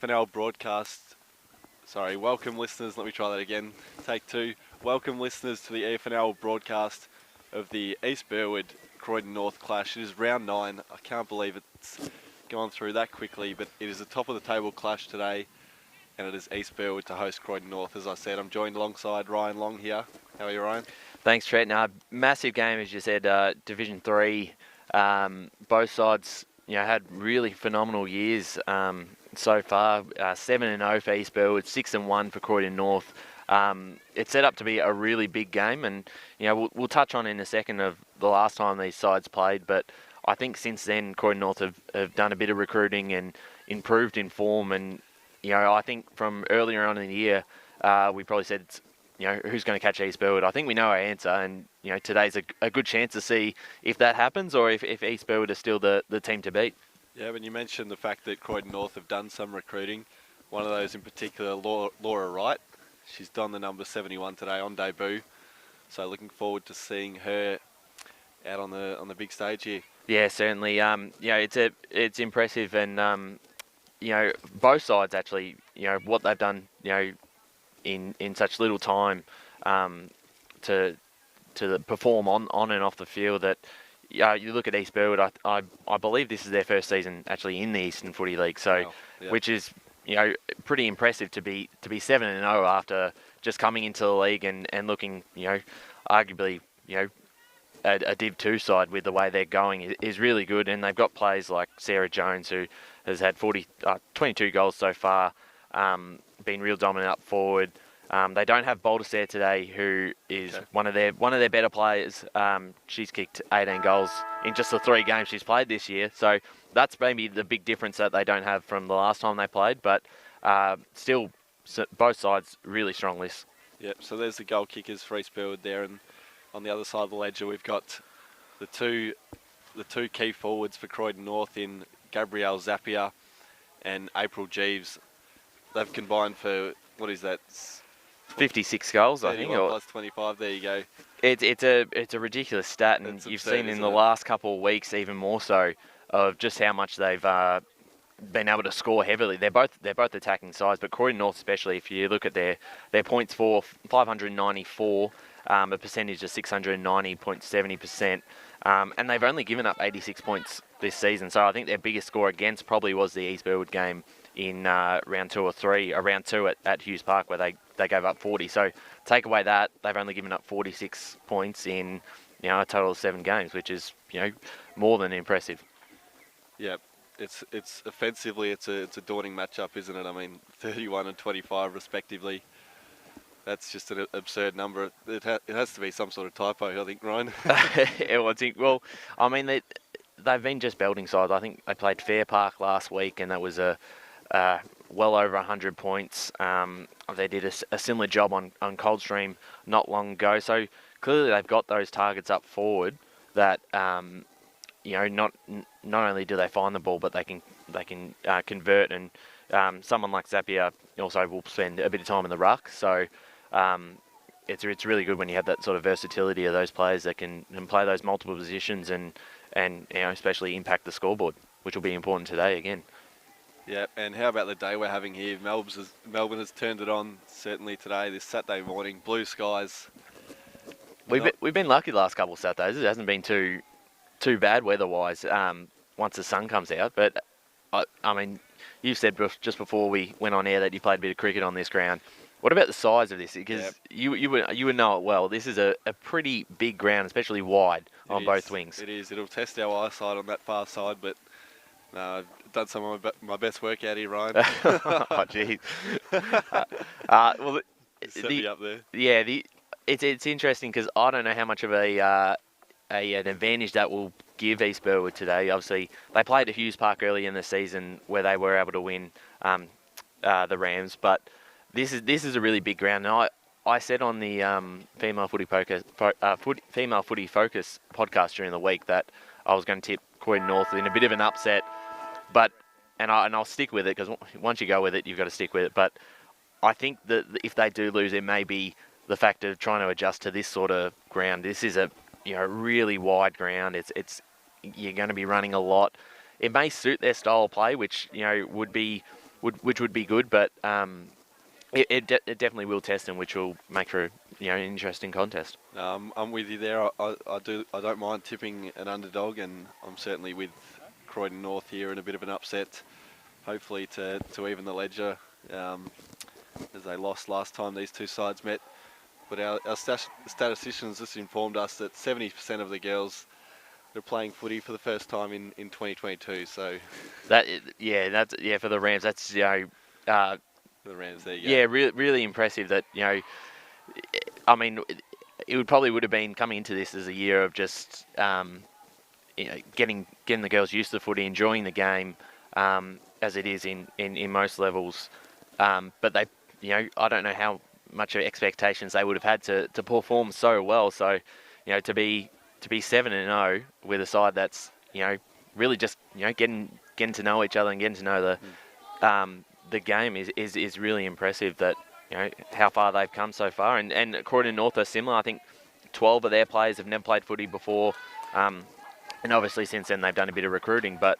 EFNL broadcast. Sorry, welcome listeners. Let me try that again. Take two. Welcome listeners to the EFNL broadcast of the East Burwood Croydon North clash. It is round 9. I can't believe it's gone through that quickly, but it is a top of the table clash today, and it is East Burwood to host Croydon North. As I said, I'm joined alongside Ryan Long here. How are you, Ryan? Thanks, Trent. Massive game, as you said, Division 3. Both sides, had really phenomenal years so far. 7-0 for East Burwood, 6-1 for Croydon North. It's set up to be a really big game, and we'll touch on in a second of the last time these sides played. But I think since then, Croydon North have done a bit of recruiting and improved in form. And I think from earlier on in the year, we probably said it's, who's going to catch East Burwood? I think we know our answer, and today's a good chance to see if that happens or if East Burwood is still the team to beat. Yeah, when you mentioned the fact that Croydon North have done some recruiting, one of those in particular, Laura Wright. She's done the number 71 today on debut, so looking forward to seeing her out on the big stage here. Yeah, certainly. It's impressive, and both sides actually, what they've done, in such little time, to perform on and off the field. That you look at East Burwood, I believe this is their first season actually in the Eastern Footy League, so Wow. Yeah. which is pretty impressive to be 7-0 after just coming into the league and looking arguably a Div 2 side with the way they're going is really good. And they've got players like Sarah Jones, who has had 22 goals so far, been real dominant up forward. They don't have Baldassare today, who is one of their better players. She's kicked 18 goals in just the 3 games she's played this year. So that's maybe the big difference that they don't have from the last time they played. But still, both sides really strong lists. Yep. So there's the goal kickers for East Burwood there, and on the other side of the ledger, we've got the two key forwards for Croydon North in Gabrielle Zapier and April Jeeves. They've combined for, what is that? 56 goals, I think. Or plus 25, there you go. It's a ridiculous stat, and you've seen in the last couple of weeks even more so of just how much they've been able to score heavily. They're both attacking sides, but Croydon North especially, if you look at their points for 594, a percentage of 690.70%, and they've only given up 86 points this season. So I think their biggest score against probably was the East Burwood game in round 2 or 3, or round 2 at Hughes Park, where they gave up 40. So take away that, they've only given up 46 points in a total of 7 games, which is more than impressive. Yeah, it's offensively it's a daunting matchup, isn't it? I mean, 31 and 25 respectively. That's just an absurd number. It has to be some sort of typo, I think, Ryan. Well, I mean, they've been just belting sides. I think they played Fair Park last week, and that was well over 100 points. They did a similar job on Coldstream not long ago. So clearly they've got those targets up forward that not only do they find the ball, but they can convert. And someone like Zapier also will spend a bit of time in the ruck. So it's really good when you have that sort of versatility of those players that can play those multiple positions and especially impact the scoreboard, which will be important today again. Yeah, and how about the day we're having here? Melbourne has turned it on, certainly today, this Saturday morning. Blue skies. We've been lucky the last couple of Saturdays. It hasn't been too bad weather-wise once the sun comes out. But, I mean, you said just before we went on air that you played a bit of cricket on this ground. What about the size of this? Because you would know it well. This is a pretty big ground, especially wide on both wings. It is. It'll test our eyesight on that far side, but no, I've done some of my best work out here, Ryan. Oh, geez. Well, Set me up there. Yeah, it's interesting because I don't know how much of an advantage that will give East Burwood today. Obviously, they played at Hughes Park early in the season where they were able to win the Rams, but this is a really big ground. And I said on the Female Footy Focus podcast during the week that I was going to tip Croydon North in a bit of an upset, but I'll stick with it because once you go with it, you've got to stick with it. But I think that if they do lose, it may be the fact of trying to adjust to this sort of ground. This is a really wide ground. It's you're going to be running a lot. It may suit their style of play, which would be which would be good, but it definitely will test them, which will make for an interesting contest. I'm with you there. I don't mind tipping an underdog, and I'm certainly with Croydon North here in a bit of an upset, hopefully to even the ledger, as they lost last time these two sides met. But our statisticians just informed us that 70% of the girls are playing footy for the first time in 2022. So that's for the Rams. That's the Rams, there you go. Yeah, really impressive. That I mean, it would have been coming into this as a year of just getting the girls used to the footy, enjoying the game, as it is in most levels. But they, I don't know how much of expectations they would have had to perform so well. So, to be 7-0 with a side that's really just getting to know each other and getting to know the game is really impressive. That how far they've come so far, and Croydon North are similar. I think 12 of their players have never played footy before, and obviously since then they've done a bit of recruiting. But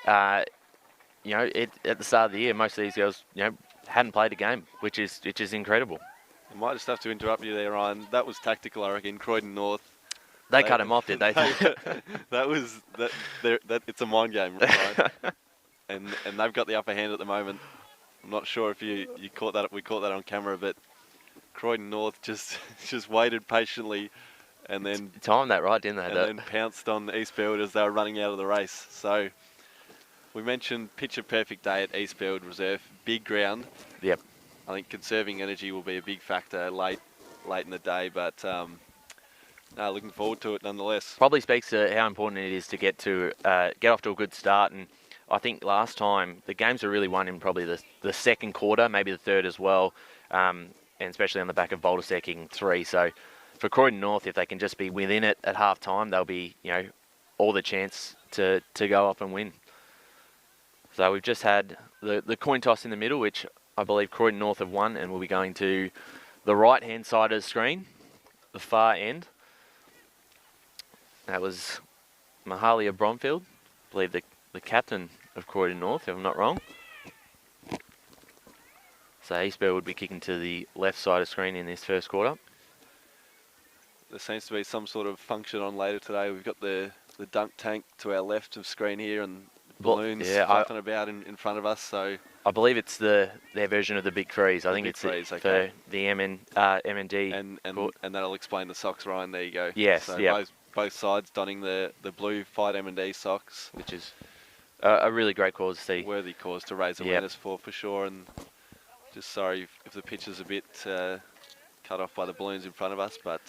at the start of the year, most of these girls hadn't played a game, which is incredible. I might just have to interrupt you there, Ryan. That was tactical, I reckon. Croydon North. They cut him off, did they? It's a mind game, right? and they've got the upper hand at the moment. I'm not sure if you caught that. We caught that on camera, but Croydon North just waited patiently, and then timed that right, didn't they? And then pounced on East Burwood as they were running out of the race. So we mentioned pitch a perfect day at East Burwood Reserve, big ground. Yep. I think conserving energy will be a big factor late in the day, but looking forward to it nonetheless. Probably speaks to how important it is to get off to a good start. And I think last time the games were really won in probably the second quarter, maybe the third as well, and especially on the back of Boulder kicking 3. So for Croydon North, if they can just be within it at half time, they'll be all the chance to go up and win. So we've just had the coin toss in the middle, which I believe Croydon North have won, and we'll be going to the right-hand side of the screen, the far end. That was Mahalia Bromfield, I believe the captain of Croydon North, if I'm not wrong. So East Burwood would be kicking to the left side of the screen in this first quarter. There seems to be some sort of function on later today. We've got the dunk tank to our left of screen here, and balloons flapping about in front of us. So I believe it's their version of the Big Freeze. I think it's okay. For the MND. And that'll explain the socks, Ryan. There you go. Yes, so both sides donning the blue Fight M&D socks, which is a really great cause to see. Worthy cause to raise awareness for sure. And just sorry if the pitch is a bit cut off by the balloons in front of us, but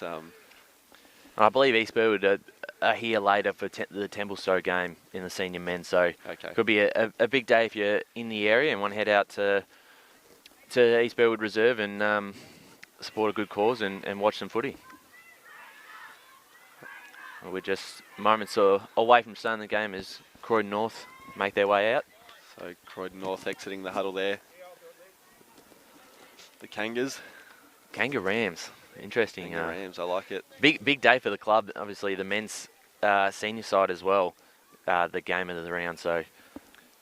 I believe East Burwood are here later for the Templestowe game in the senior men, so could be a big day if you're in the area and want to head out to East Burwood Reserve and support a good cause and watch some footy. We're just moments away from starting the game as Croydon North make their way out. So Croydon North exiting the huddle there. The Kangas. Kanga Rams. Interesting. Kanga Rams, I like it. Big day for the club. Obviously, the men's senior side as well. The game of the round. So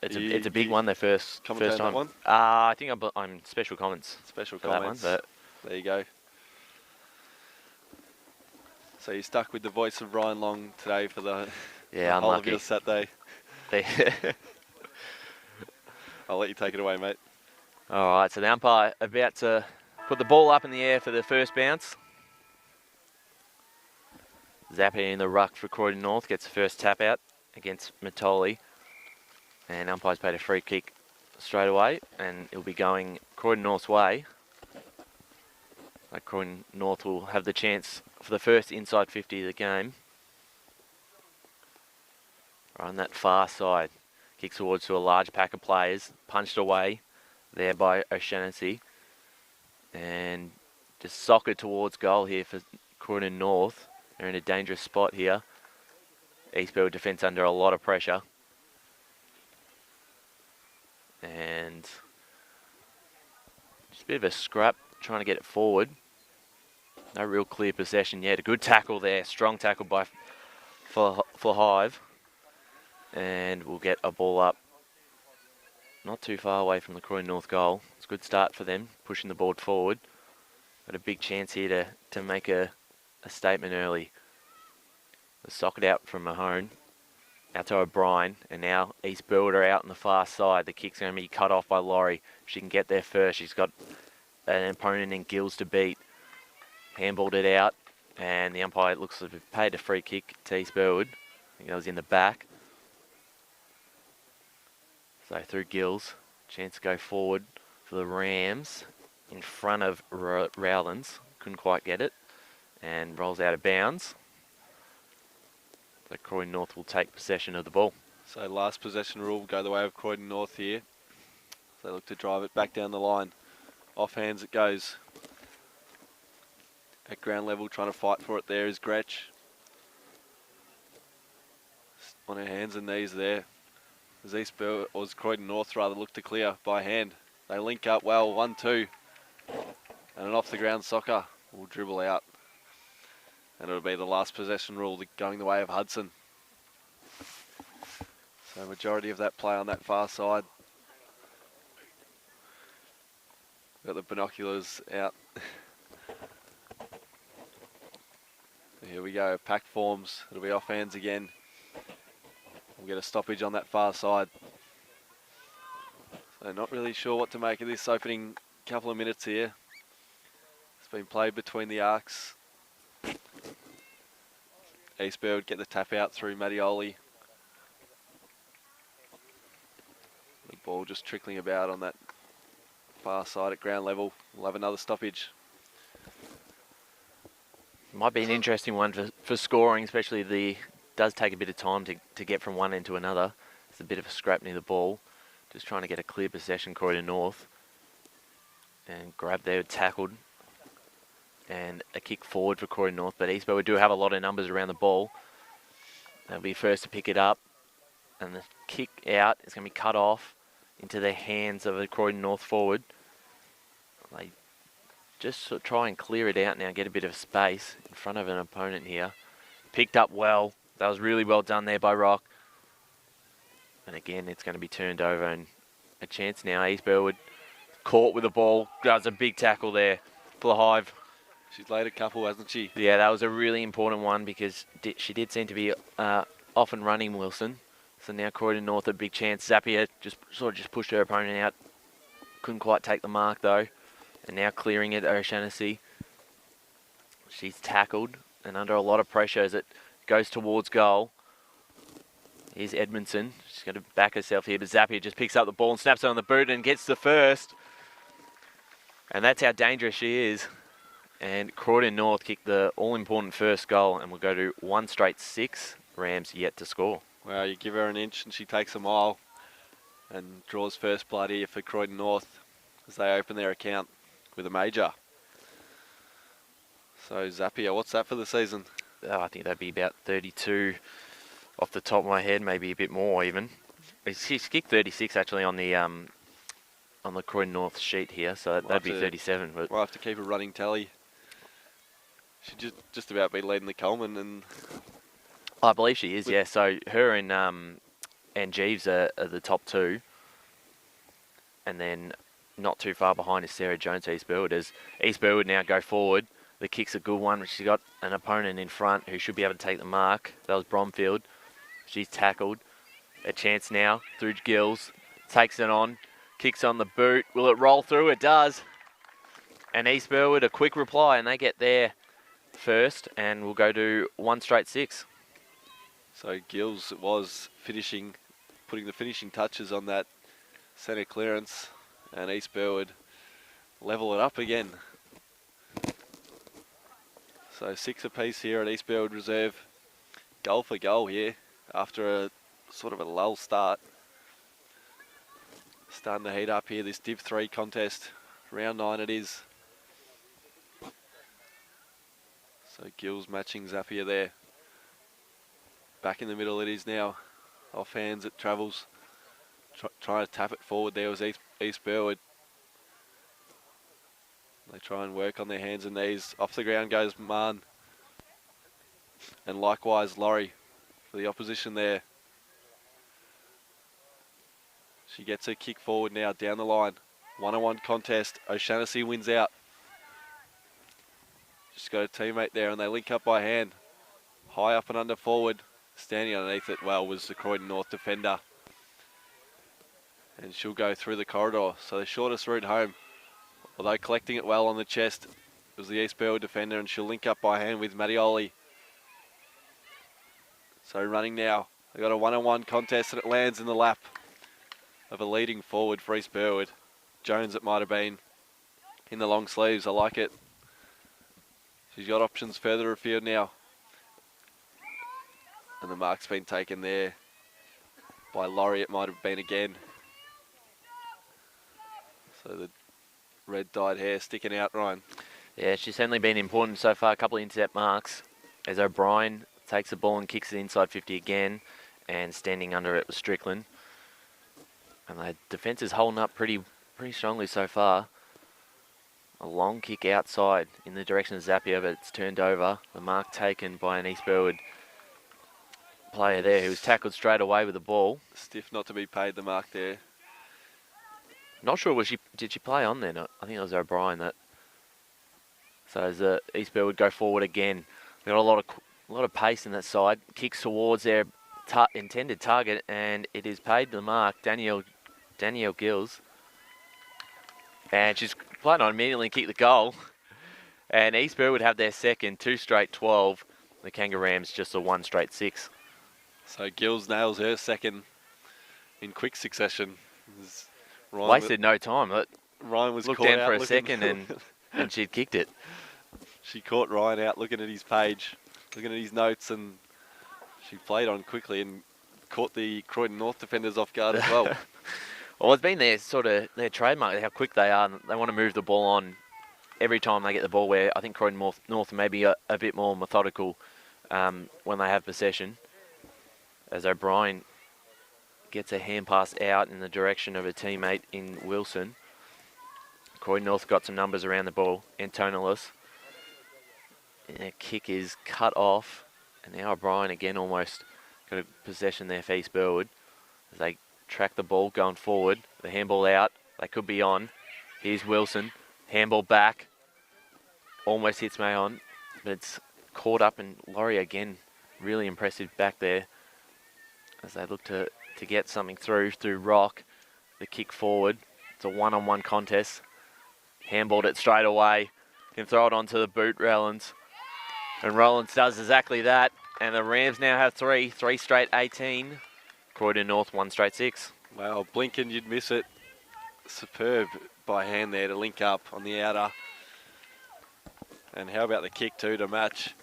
it's a big one. Their first time. That one? I think I'm special comments. Special for comments. That one, but there you go. So you're stuck with the voice of Ryan Long today for the whole of your Saturday. I'll let you take it away, mate. All right. So the umpire about to put the ball up in the air for the first bounce. Zappa in the ruck for Croydon North gets the first tap out against Matoli. And umpire's paid a free kick straight away, and it'll be going Croydon North's way. Croydon North will have the chance for the first inside 50 of the game. Right on that far side. Kicks towards to a large pack of players. Punched away there by O'Shanassy. And just soccer towards goal here for Croydon North. They're in a dangerous spot here. East Burwood defence under a lot of pressure. And just a bit of a scrap trying to get it forward. No real clear possession yet. A good tackle there. Strong tackle by for Hive. And we'll get a ball up not too far away from the Croydon North goal. It's a good start for them, pushing the board forward. Got a big chance here to make a statement early. The socket out from Mahone, out to O'Brien, and now East Burwood are out on the far side. The kick's going to be cut off by Laurie. She can get there first. She's got an opponent in Gills to beat. Handballed it out, and the umpire looks to have paid a free kick to East Burwood. I think that was in the back. So through Gills, chance to go forward for the Rams in front of Rowlands. Couldn't quite get it, and rolls out of bounds. So Croydon North will take possession of the ball. So last possession rule will go the way of Croydon North here. So they look to drive it back down the line. Off hands it goes. At ground level, trying to fight for it there is Gretsch. On her hands and knees there. As East Burwood, or as Croydon North rather, look to clear by hand. They link up well, 1-2. And an off the ground soccer will dribble out. And it'll be the last possession rule going the way of Hudson. So majority of that play on that far side. Got the binoculars out. Here we go, pack forms. It'll be off hands again. We'll get a stoppage on that far side. So not really sure what to make of this opening couple of minutes here. It's been played between the arcs. East Burwood get the tap out through Mattioli. The ball just trickling about on that far side at ground level. We'll have another stoppage. Might be an interesting one for scoring, especially does take a bit of time to get from one end to another. It's a bit of a scrap near the ball. Just trying to get a clear possession, Croydon North. And grab there, tackled. And a kick forward for Croydon North. But East Burwood do have a lot of numbers around the ball. They'll be first to pick it up. And the kick out is going to be cut off into the hands of the Croydon North forward. They just sort of try and clear it out now, get a bit of space in front of an opponent here. Picked up well. That was really well done there by Rock. And again, it's going to be turned over, and a chance now. East Burwood caught with the ball. Does a big tackle there for the Hive. She's laid a couple, hasn't she? Yeah, that was a really important one because she did seem to be off and running, Wilson. So now Croydon North a big chance. Zapier just pushed her opponent out. Couldn't quite take the mark though. And now clearing it, O'Shaughnessy. She's tackled and under a lot of pressure as it goes towards goal. Here's Edmondson. She's going to back herself here, but Zapier just picks up the ball and snaps it on the boot and gets the first. And that's how dangerous she is. And Croydon North kicked the all-important first goal, and we'll go to 1 straight 6. Rams yet to score. Well, you give her an inch and she takes a mile and draws first blood here for Croydon North as they open their account with a major. So Zapier, what's that for the season? Oh, I think that'd be about 32 off the top of my head, maybe a bit more even. She's kicked 36 actually on the Croydon North sheet here, so that'd be 37. But we'll have to keep a running tally. She'd just about be leading the Coleman, and I believe she is, yeah. So her and Jeeves are the top two, and then not too far behind is Sarah Jones, East Burwood. As East Burwood now go forward, the kick's a good one. She's got an opponent in front who should be able to take the mark. That was Bromfield. She's tackled. A chance now through Gills. Takes it on. Kicks on the boot. Will it roll through? It does. And East Burwood a quick reply, and they get there first, and we'll go to 1 straight 6. So Gills was putting the finishing touches on that centre clearance, and East Burwood level it up again. So 6 apiece here at East Burwood Reserve. Goal for goal here after a sort of a lull start. Starting to heat up here, this Div 3 contest. Round 9 it is. So Gills matching Zapier there. Back in the middle it is now. Off hands it travels. Trying to tap it forward there was East Burwood. They try and work on their hands and knees. Off the ground goes Mann. And likewise Laurie for the opposition there. She gets her kick forward now down the line. 1-on-1 contest. O'Shannessy wins out. She's got a teammate there and they link up by hand. High up and under forward. Standing underneath it well was the Croydon North defender. And she'll go through the corridor. So the shortest route home. Although collecting it well on the chest was the East Burwood defender, and she'll link up by hand with Mattioli. So running now. They've got a 1-on-1 contest and it lands in the lap of a leading forward for East Burwood. Jones it might have been. In the long sleeves, I like it. She's got options further afield now. And the mark's been taken there by Laurie, it might have been again. So the red dyed hair sticking out, Ryan. Yeah, she's certainly been important so far. A couple of intercept marks as O'Brien takes the ball and kicks it inside 50 again, and standing under it was Strickland. And the defence is holding up pretty strongly so far. A long kick outside in the direction of Zappia, but it's turned over. The mark taken by an East Burwood player there who was tackled straight away with the ball. Stiff not to be paid the mark there. Not sure, did she play on there? No, I think it was O'Brien that. So as the East Burwood go forward again, they've got a lot of pace in that side. Kicks towards their intended target, and it is paid the mark. Danielle Gills, and she's playing on immediately kick the goal. And East Burwood have their second, 2 straight 12. The Kangaroos just a 1 straight 6. So Gills nails her second in quick succession. Wasted no time. Ryan was looked caught down out for a second and she'd kicked it. She caught Ryan out looking at his page, looking at his notes, and she played on quickly and caught the Croydon North defenders off guard as well. Well, it's been their trademark, how quick they are. They want to move the ball on every time they get the ball, where I think Croydon North may be a bit more methodical when they have possession. As O'Brien gets a hand pass out in the direction of a teammate in Wilson. Croydon North got some numbers around the ball. Antonellis. And their kick is cut off. And now O'Brien again almost got a possession there for East Burwood. As they track the ball going forward. The handball out. They could be on. Here's Wilson. Handball back. Almost hits Mayon. But it's caught up, and Laurie again really impressive back there. As they look to get something through Rock. The kick forward. It's a 1-on-1 contest. Handballed it straight away. Can throw it onto the boot, Rollins. And Rollins does exactly that. And the Rams now have 3 straight 18. Croydon North 1 straight 6. Wow, blinking, you'd miss it. Superb by hand there to link up on the outer. And how about the kick too to match?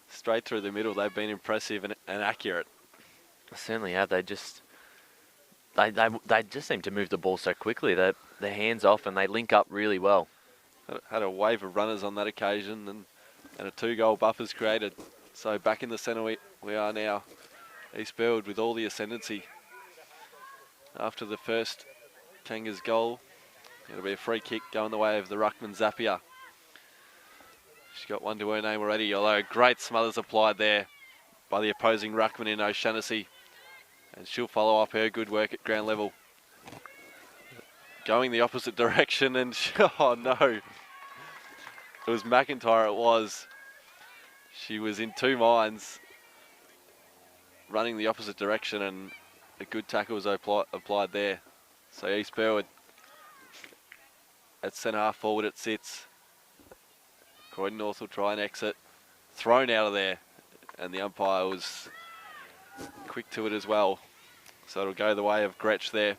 Straight through the middle. They've been impressive and accurate. Certainly have. They just seem to move the ball so quickly. Their hands off and they link up really well. Had a wave of runners on that occasion, and a 2-goal buffer's created. So back in the centre we are now. East Burwood with all the ascendancy. After the first Kangas goal, it'll be a free kick going the way of the ruckman Zappia. She's got one to her name already, although great smothers applied there by the opposing ruckman in O'Shannessy. And she'll follow up her good work at ground level. Going the opposite direction, and oh no. It was McIntyre, it was. She was in two minds, running the opposite direction, and a good tackle was applied there. So East Burwood at centre half forward it sits. Croydon North will try and exit. Thrown out of there, and the umpire was quick to it as well. So it'll go the way of Gretsch there.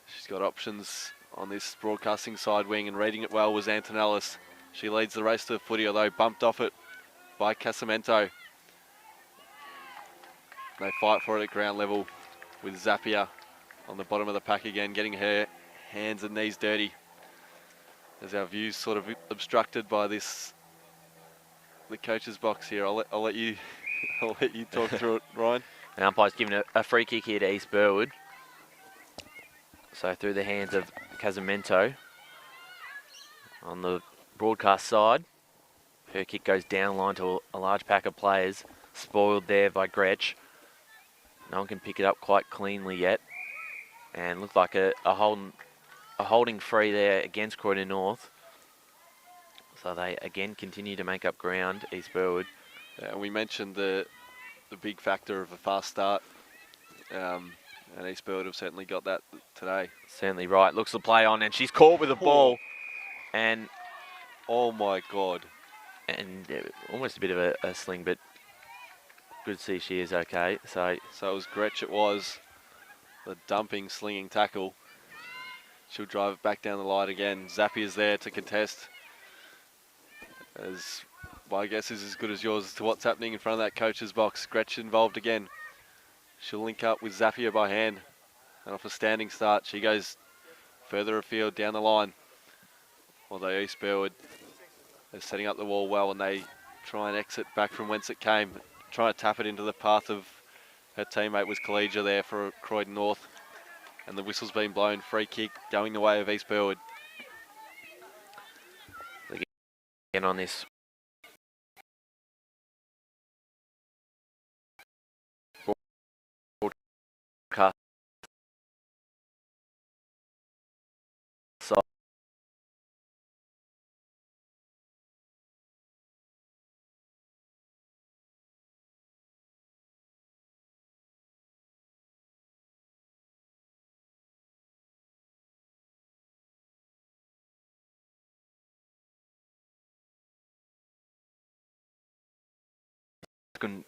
She's got options on this broadcasting side wing, and reading it well was Antonellis. She leads the race to the footy, although bumped off it by Casamento. They fight for it at ground level with Zappia on the bottom of the pack again, getting her hands and knees dirty. As our view's sort of obstructed by the coach's box here. I'll let you I'll let you talk through it, Ryan. The umpire's given a free kick here to East Burwood. So through the hands of Casamento on the broadcast side. Her kick goes down line to a large pack of players. Spoiled there by Gretsch. No one can pick it up quite cleanly yet. And looked like a holding free there against Croydon North. So they again continue to make up ground, East Burwood. Yeah, we mentioned the big factor of a fast start. And East Burwood have certainly got that today. Certainly right. Looks the play on, and she's caught with the ball. And oh my God. And almost a bit of a sling, but good to see she is okay. So it was Gretsch, it was. The dumping, slinging tackle. She'll drive it back down the line again. Zappy is there to contest. As my guess is as good as yours as to what's happening in front of that coach's box. Gretsch involved again. She'll link up with Zappia by hand. And off a standing start, she goes further afield down the line. Although East Burwood is setting up the wall well, and they try and exit back from whence it came. Trying to tap it into the path of her teammate was Collegia there for Croydon North. And the whistle's been blown. Free kick going the way of East Burwood. Again on this. So couldn't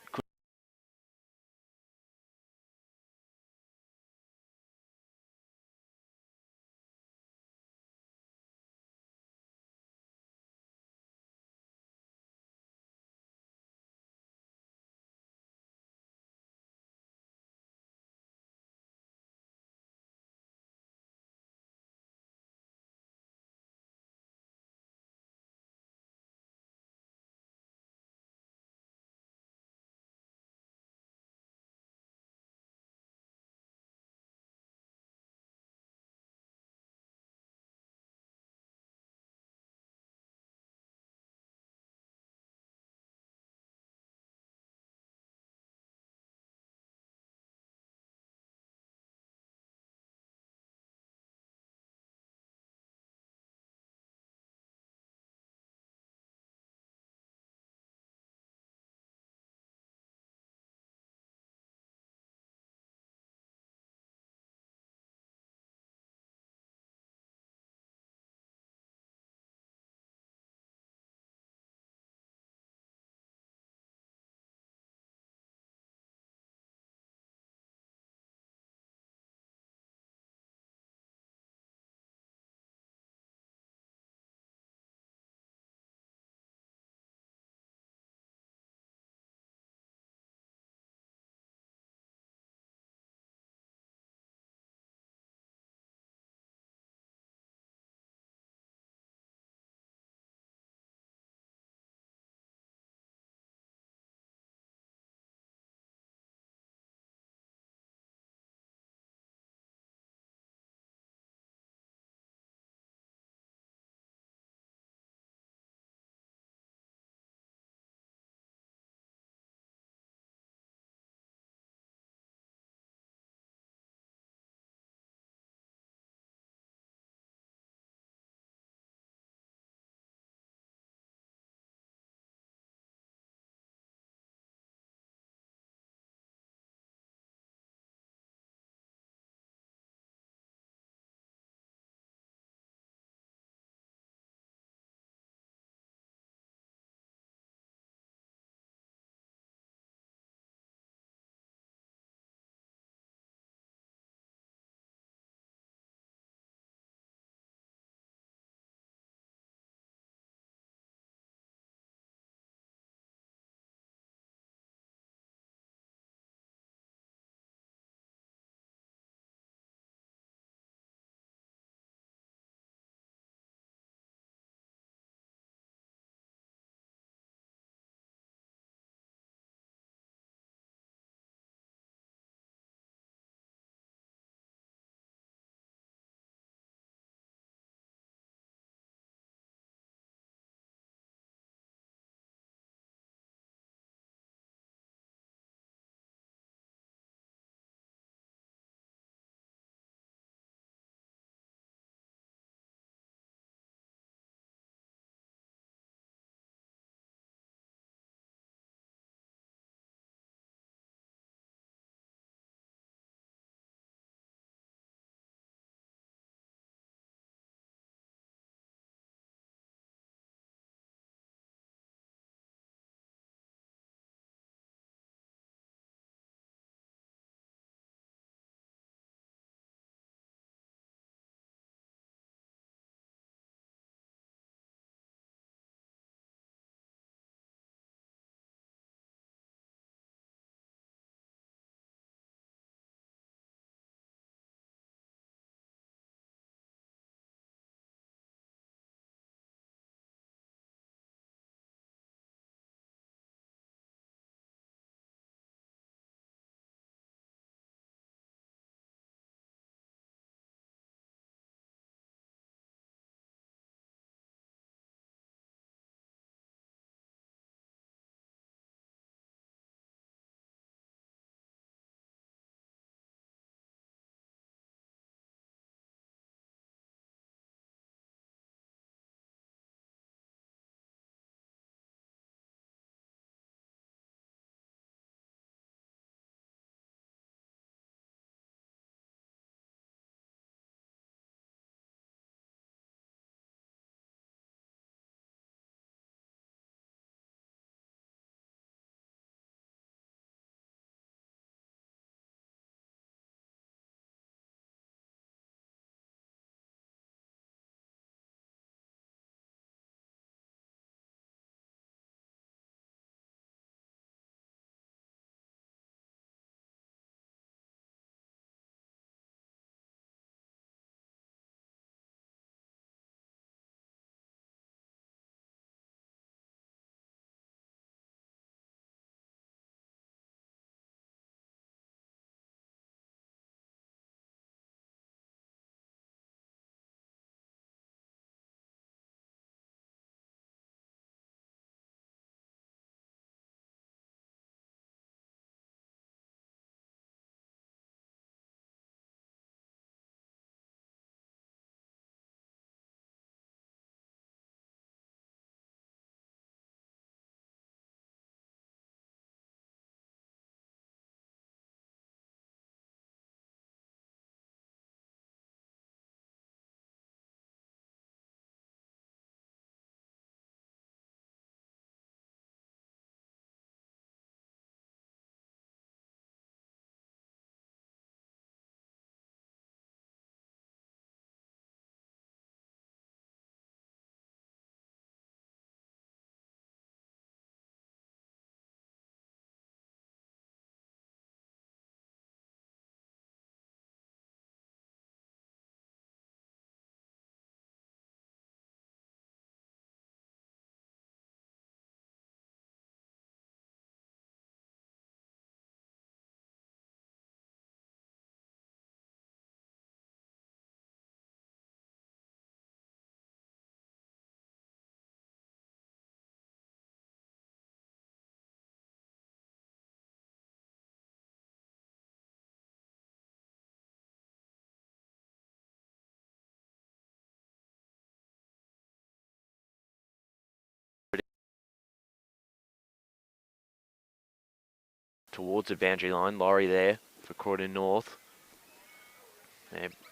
towards the boundary line. Laurie there for Croydon North.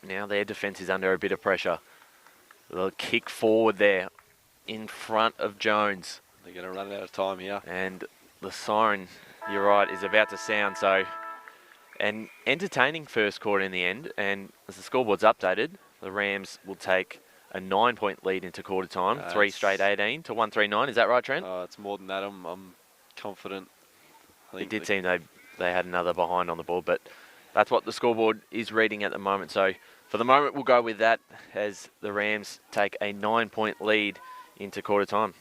Now their defence is under a bit of pressure. The kick forward there in front of Jones. They're going to run out of time here. And the siren, you're right, is about to sound. So, an entertaining first quarter in the end. And as the scoreboard's updated, the Rams will take a 9-point lead into quarter time. 3 straight 18 to 139. Is that right, Trent? It's more than that. I'm confident. It did seem they had another behind on the board, but that's what the scoreboard is reading at the moment. So for the moment, we'll go with that as the Rams take a 9-point lead into quarter time.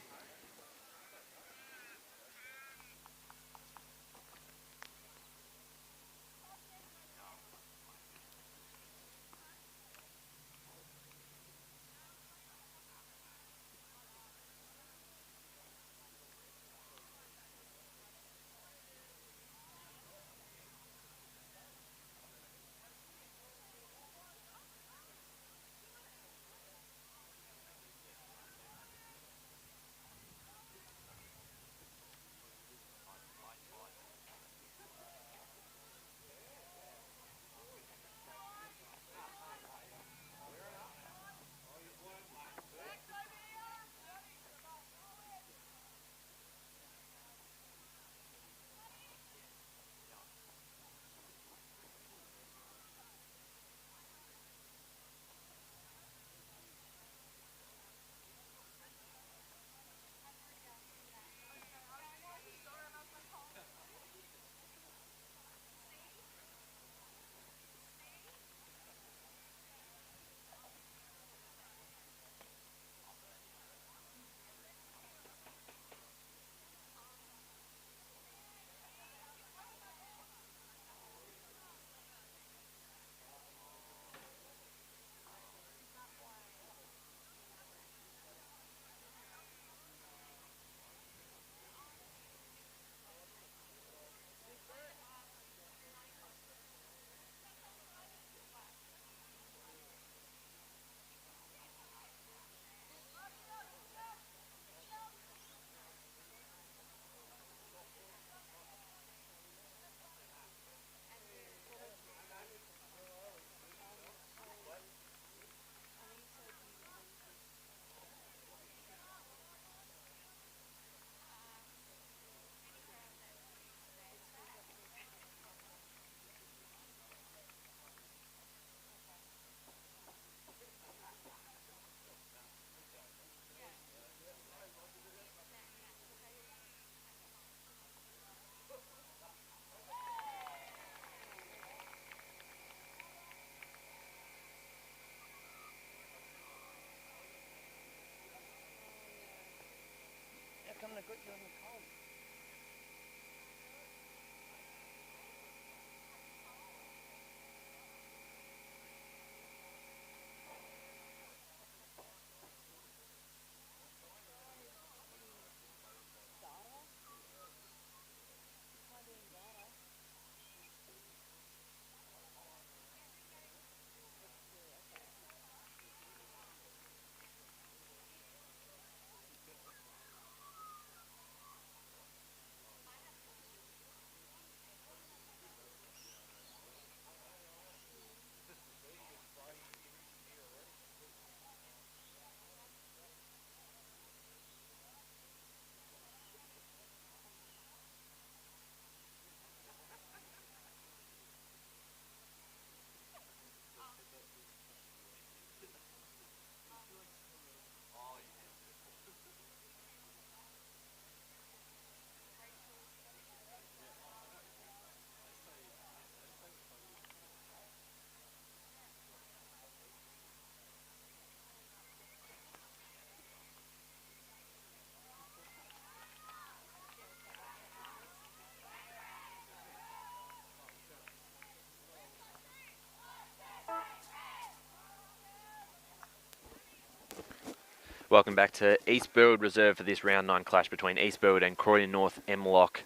Welcome back to East Burwood Reserve for this round 9 clash between East Burwood and Croydon North-MLOC,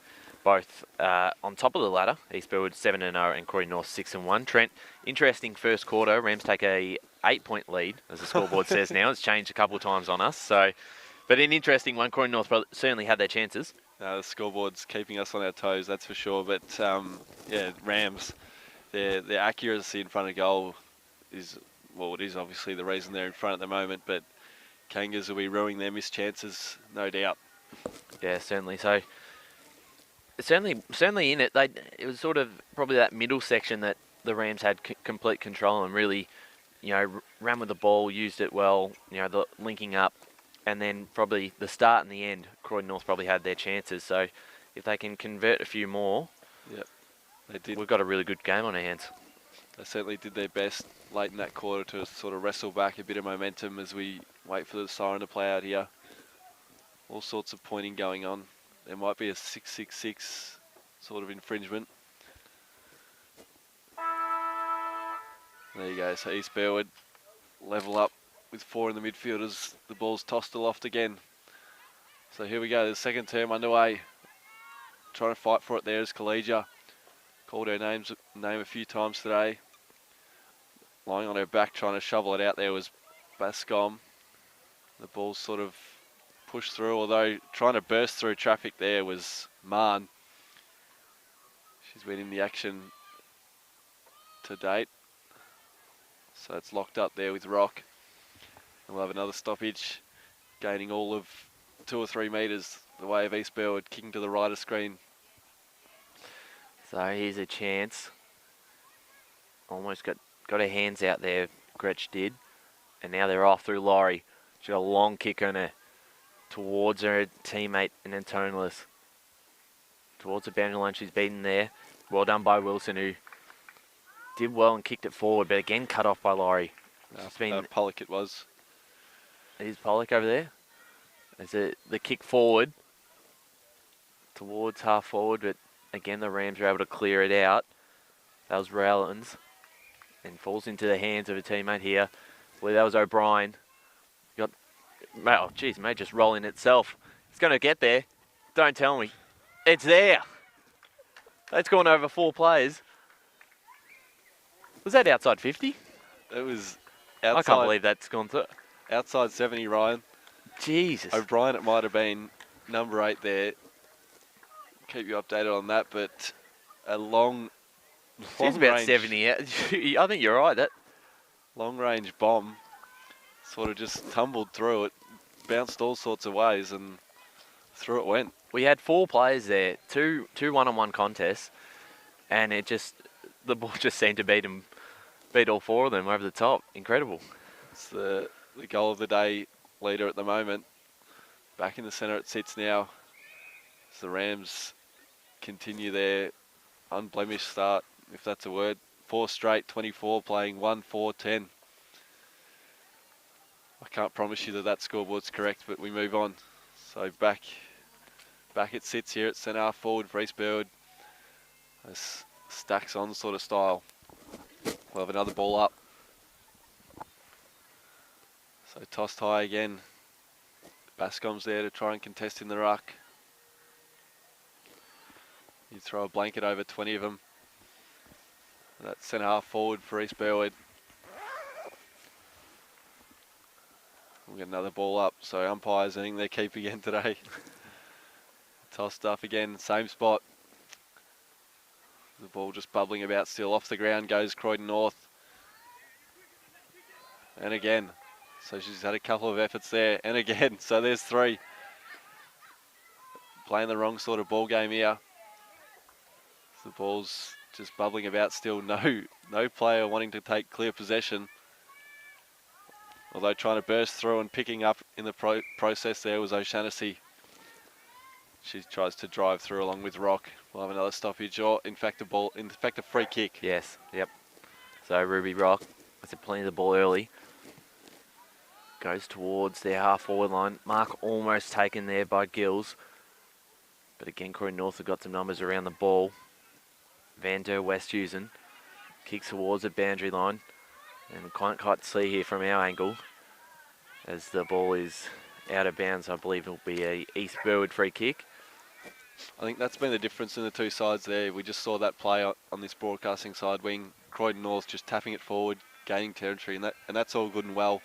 both on top of the ladder. East Burwood 7-0 and Croydon North 6-1. Trent, interesting first quarter. Rams take a 8-point lead, as the scoreboard says now. It's changed a couple of times on us. But an interesting one. Croydon North certainly had their chances. The scoreboard's keeping us on our toes, that's for sure. But yeah, Rams, their accuracy in front of goal is, well, it is obviously the reason they're in front at the moment. But Kangas will be ruining their missed chances, no doubt. Yeah, certainly. So certainly in it, it was sort of probably that middle section that the Rams had complete control and really, ran with the ball, used it well. The linking up, and then probably the start and the end, Croydon North probably had their chances. So if they can convert a few more, Yep, they did. We've got a really good game on our hands. They certainly did their best late in that quarter to sort of wrestle back a bit of momentum as we wait for the siren to play out here. All sorts of pointing going on. There might be a 666 sort of infringement. There you go. So East Burwood level up with 4 in the midfielders. The ball's tossed aloft again. So here we go. The second term underway. Trying to fight for it there is Collegia. Called her name a few times today. Lying on her back trying to shovel it out there was Bascom. The ball's sort of pushed through, although trying to burst through traffic there was Marn. She's been in the action to date. So it's locked up there with Rock. And we'll have another stoppage, gaining all of 2 or 3 metres the way of East Burwood, kicking to the right of screen. So here's a chance. Almost got her hands out there, Gretsch did. And now they're off through Laurie. She got a long kick on her towards her teammate and Antonis. Towards the boundary line, she's beaten there. Well done by Wilson, who did well and kicked it forward, but again cut off by Laurie. Pollock it was. Is Pollock over there? Is it the kick forward towards half forward, but again the Rams are able to clear it out. That was Rowlands and falls into the hands of a teammate here. Well, that was O'Brien. Oh, geez, may just roll in itself. It's going to get there. Don't tell me. It's there. That's gone over 4 players. Was that outside 50? It was outside. I can't believe that's gone through. Outside 70, Ryan. Jesus. O'Brien, it might have been number 8 there. Keep you updated on that, but a long It's about range, 70. I think you're right. That long range bomb sort of just tumbled through it, bounced all sorts of ways, and through it went. We had 4 players there, two one-on-one contests, and the ball just seemed to beat all 4 of them over the top. Incredible. It's the goal of the day leader at the moment. Back in the centre it sits now. As the Rams continue their unblemished start, if that's a word. 4 straight, 24, playing 1-4-10. I can't promise you that scoreboard's correct, but we move on. So back it sits here at centre half forward for East Burwood. This stacks on sort of style. We'll have another ball up. So tossed high again. Bascom's there to try and contest in the ruck. You throw a blanket over 20 of them. That's centre half forward for East Burwood. We'll get another ball up. So umpires, I think they keep again today. Tossed up again, same spot. The ball just bubbling about still. Off the ground goes Croydon North. And again. So she's had a couple of efforts there. And again. So there's 3. Playing the wrong sort of ball game here. The ball's just bubbling about still. No player wanting to take clear possession. Although trying to burst through and picking up in the process there was O'Shaughnessy. She tries to drive through along with Rock. We'll have another stoppage, or in fact a free kick. Yes, yep. So Ruby Rock, I said plenty of the ball early. Goes towards their half forward line. Mark almost taken there by Gills. But again, Croydon North have got some numbers around the ball. Van der Westhuizen kicks towards the boundary line. And we can't quite see here from our angle as the ball is out of bounds. I believe it'll be a East Burwood free kick. I think that's been the difference in the 2 sides there. We just saw that play on this broadcasting side wing. Croydon North just tapping it forward, gaining territory, and that's all good and well.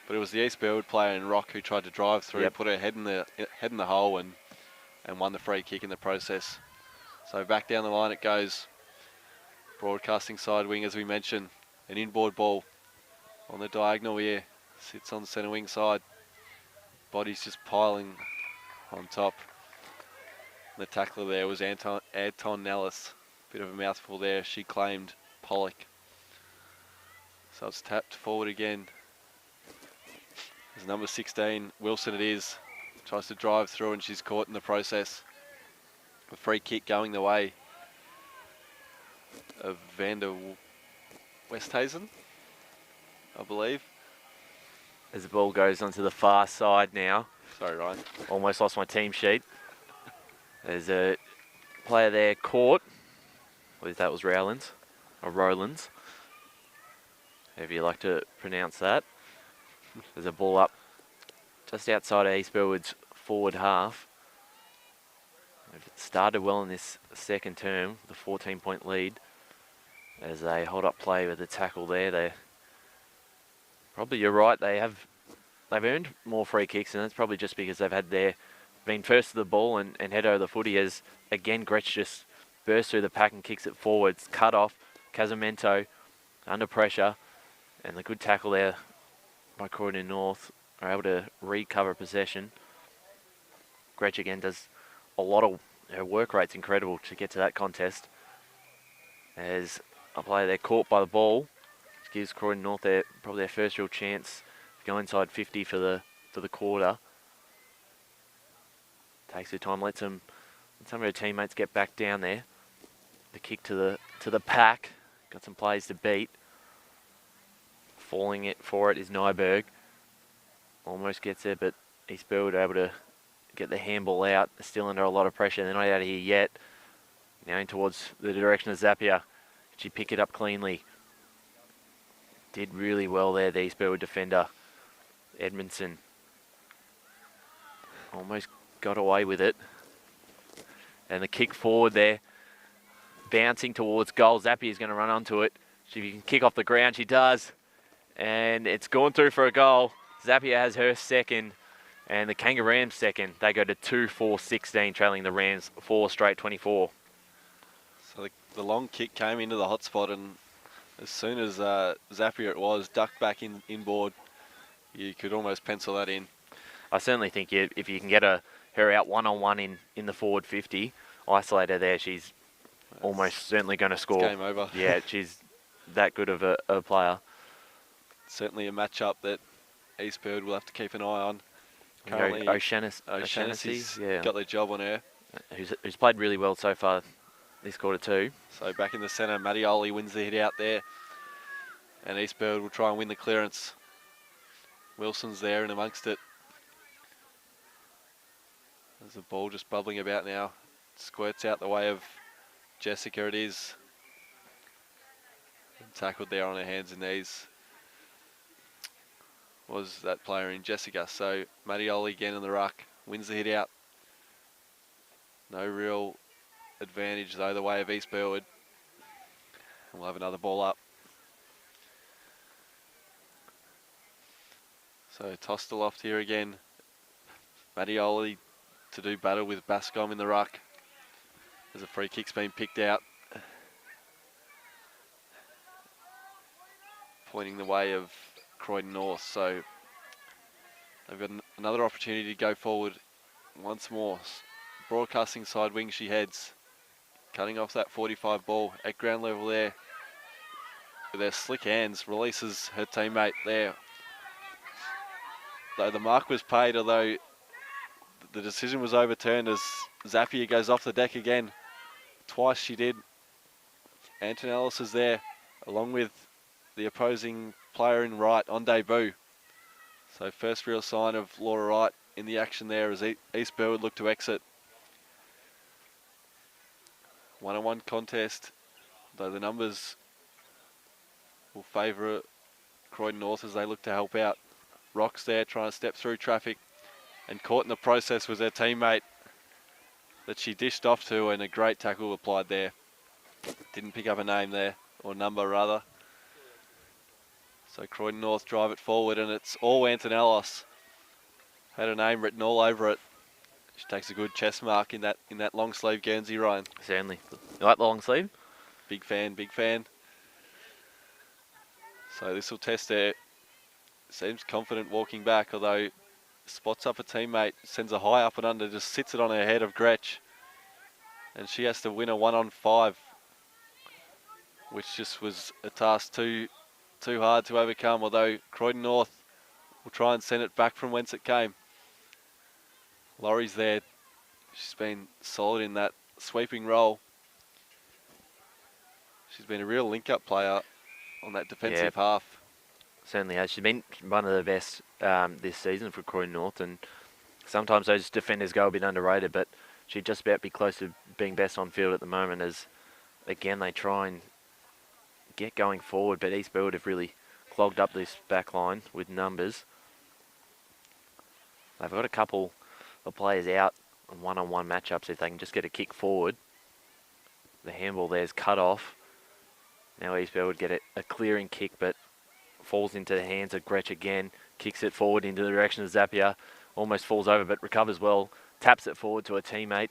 But it was the East Burwood player in Rock who tried to drive through, put her head in the hole, and and won the free kick in the process. So back down the line it goes. Broadcasting side wing, as we mentioned, an inboard ball on the diagonal here. Sits on the centre wing side. Body's just piling on top. The tackler there was Anton Nellis. Bit of a mouthful there. She claimed Pollock. So it's tapped forward again. There's number 16, Wilson it is. Tries to drive through and she's caught in the process. A free kick going the way of Vander Westhazen, I believe. As the ball goes onto the far side now. Sorry, Ryan. Almost lost my team sheet. There's a player there caught. I believe that was Rowlands, or Rowlands, however you like to pronounce that. There's a ball up just outside of East Burwood's forward half. They've started well in this second term, the 14-point lead, as they hold up play with the tackle there. They probably, you're right, they've earned more free kicks, and that's probably just because they've been first to the ball and head over the footy, as again Gretsch just bursts through the pack and kicks it forwards. Cut off, Casamento under pressure, and the good tackle there by Croydon North are able to recover possession. Gretsch again does a lot of, her work rate's incredible to get to that contest. As a player there caught by the ball, which gives Croydon North probably their first real chance to go inside 50 for the quarter. Takes their time, lets some of her teammates get back down there. The kick to the pack, got some plays to beat. Falling for it is Nyberg. Almost gets there, but East Burwood are able to get the handball out. They're still under a lot of pressure. They're not out of here yet. Now in towards the direction of Zapier. She pick it up cleanly. Did really well there, the East Burwood defender. Edmondson almost got away with it. And the kick forward there, bouncing towards goal. Zapier is going to run onto it. She can kick off the ground. She does. And it's gone through for a goal. Zapier has her second, and the Kangaroos second. They go to 2-4-16, trailing the Rams 4 straight 24. So the long kick came into the hot spot, and as soon as Zapier it was ducked back inboard, you could almost pencil that in. I certainly think if you can get her out one-on-one in the forward 50, isolate her there, she's almost certainly going to score. Game over. Yeah, she's that good of a player. Certainly a matchup that East Burwood will have to keep an eye on. Currently, O'Shaughnessy's got their job on her. Who's played really well so far this quarter too. So back in the centre, Mattioli wins the hit out there. And East Burwood will try and win the clearance. Wilson's there and amongst it. There's a ball just bubbling about now. Squirts out the way of Jessica it is. And tackled there on her hands and knees. Was that player in Jessica. So Mattioli again in the ruck. Wins the hit out. No real advantage though the way of East Burwood. We'll have another ball up. So tossed aloft here again. Mattioli to do battle with Bascom in the ruck. As a free kick's been picked out. Pointing the way of Croydon North. So they've got another opportunity to go forward once more. Broadcasting side wing she heads. Cutting off that 45 ball at ground level there. With her slick hands, releases her teammate there. Though the mark was paid, although the decision was overturned as Zapier goes off the deck again. Twice she did. Anton Ellis is there, along with the opposing player in right on debut. So first real sign of Laura Wright in the action there as East Burwood look to exit. One-on-one contest, though the numbers will favour Croydon North as they look to help out. Rock's there trying to step through traffic, and caught in the process was her teammate that she dished off to, and a great tackle applied there. Didn't pick up a name there, or number rather. So Croydon North drive it forward, and it's all Antonellos. Had a name written all over it. She takes a good chest mark in that long sleeve Guernsey, Ryan. Certainly. You like the long sleeve? Big fan, big fan. So this will test her. Seems confident walking back, although spots up a teammate, sends a high up and under, just sits it on her head of Gretch. And she has to win a 1-on-5, which just was a task too hard to overcome, although Croydon North will try and send it back from whence it came. Laurie's there. She's been solid in that sweeping role. She's been a real link-up player on that defensive half. Certainly has. She's been one of the best this season for Croydon North, and sometimes those defenders go a bit underrated, but she'd just about be close to being best on field at the moment as, again, they try and get going forward, but East Burwood have really clogged up this back line with numbers. They've got a couple of players out on one-on-one matchups if they can just get a kick forward. The handball there's cut off. Now East Burwood get a clearing kick, but falls into the hands of Gretch again. Kicks it forward into the direction of Zapier. Almost falls over, but recovers well. Taps it forward to a teammate.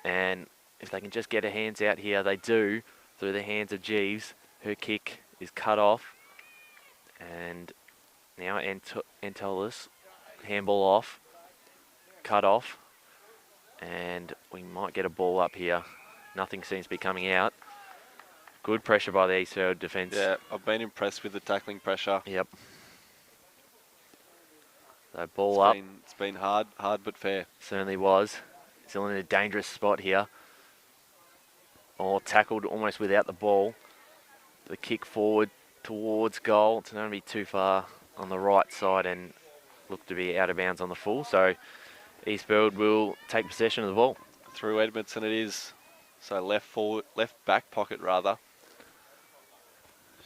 And if they can just get her hands out here, they do, through the hands of Jeeves. Her kick is cut off. And now Antolis, handball off, cut off. And we might get a ball up here. Nothing seems to be coming out. Good pressure by the East Burwood defence. Yeah, I've been impressed with the tackling pressure. Yep. So ball up. It's been hard but fair. Certainly was. Still in a dangerous spot here. Or tackled almost without the ball. The kick forward towards goal. It's not going to be too far on the right side and look to be out of bounds on the full. So East Burwood will take possession of the ball. Through Edmondson it is. So left back pocket rather.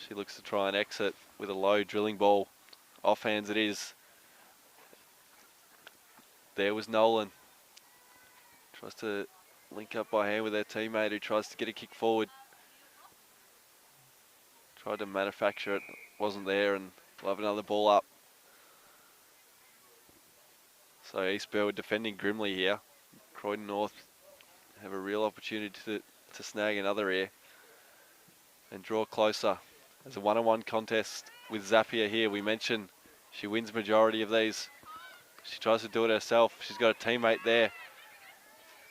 She looks to try and exit with a low drilling ball. Off hands it is. There was Nolan. Tries to link up by hand with their teammate who tries to get a kick forward. Tried to manufacture it, wasn't there, and we'll have another ball up. So East Burwood defending grimly here. Croydon North have a real opportunity to snag another here and draw closer. There's a one-on-one contest with Zapier here. We mentioned she wins majority of these. She tries to do it herself. She's got a teammate there.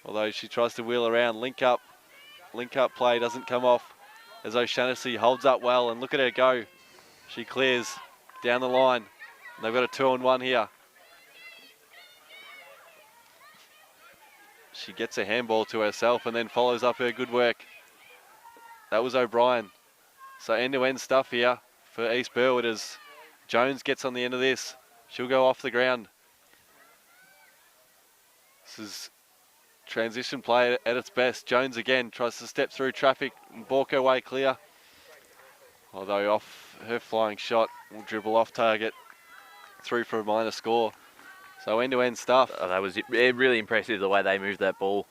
Although she tries to wheel around, link up play doesn't come off as O'Shaughnessy holds up well, and look at her go. She clears down the line. And they've got a 2-on-1 here. She gets a handball to herself and then follows up her good work. That was O'Brien. So end-to-end stuff here for East Burwood as Jones gets on the end of this. She'll go off the ground. This is transition play at its best. Jones again tries to step through traffic and balk her way clear. Although off her flying shot will dribble off target through for a minor score. So end-to-end stuff. That was really impressive the way they moved that ball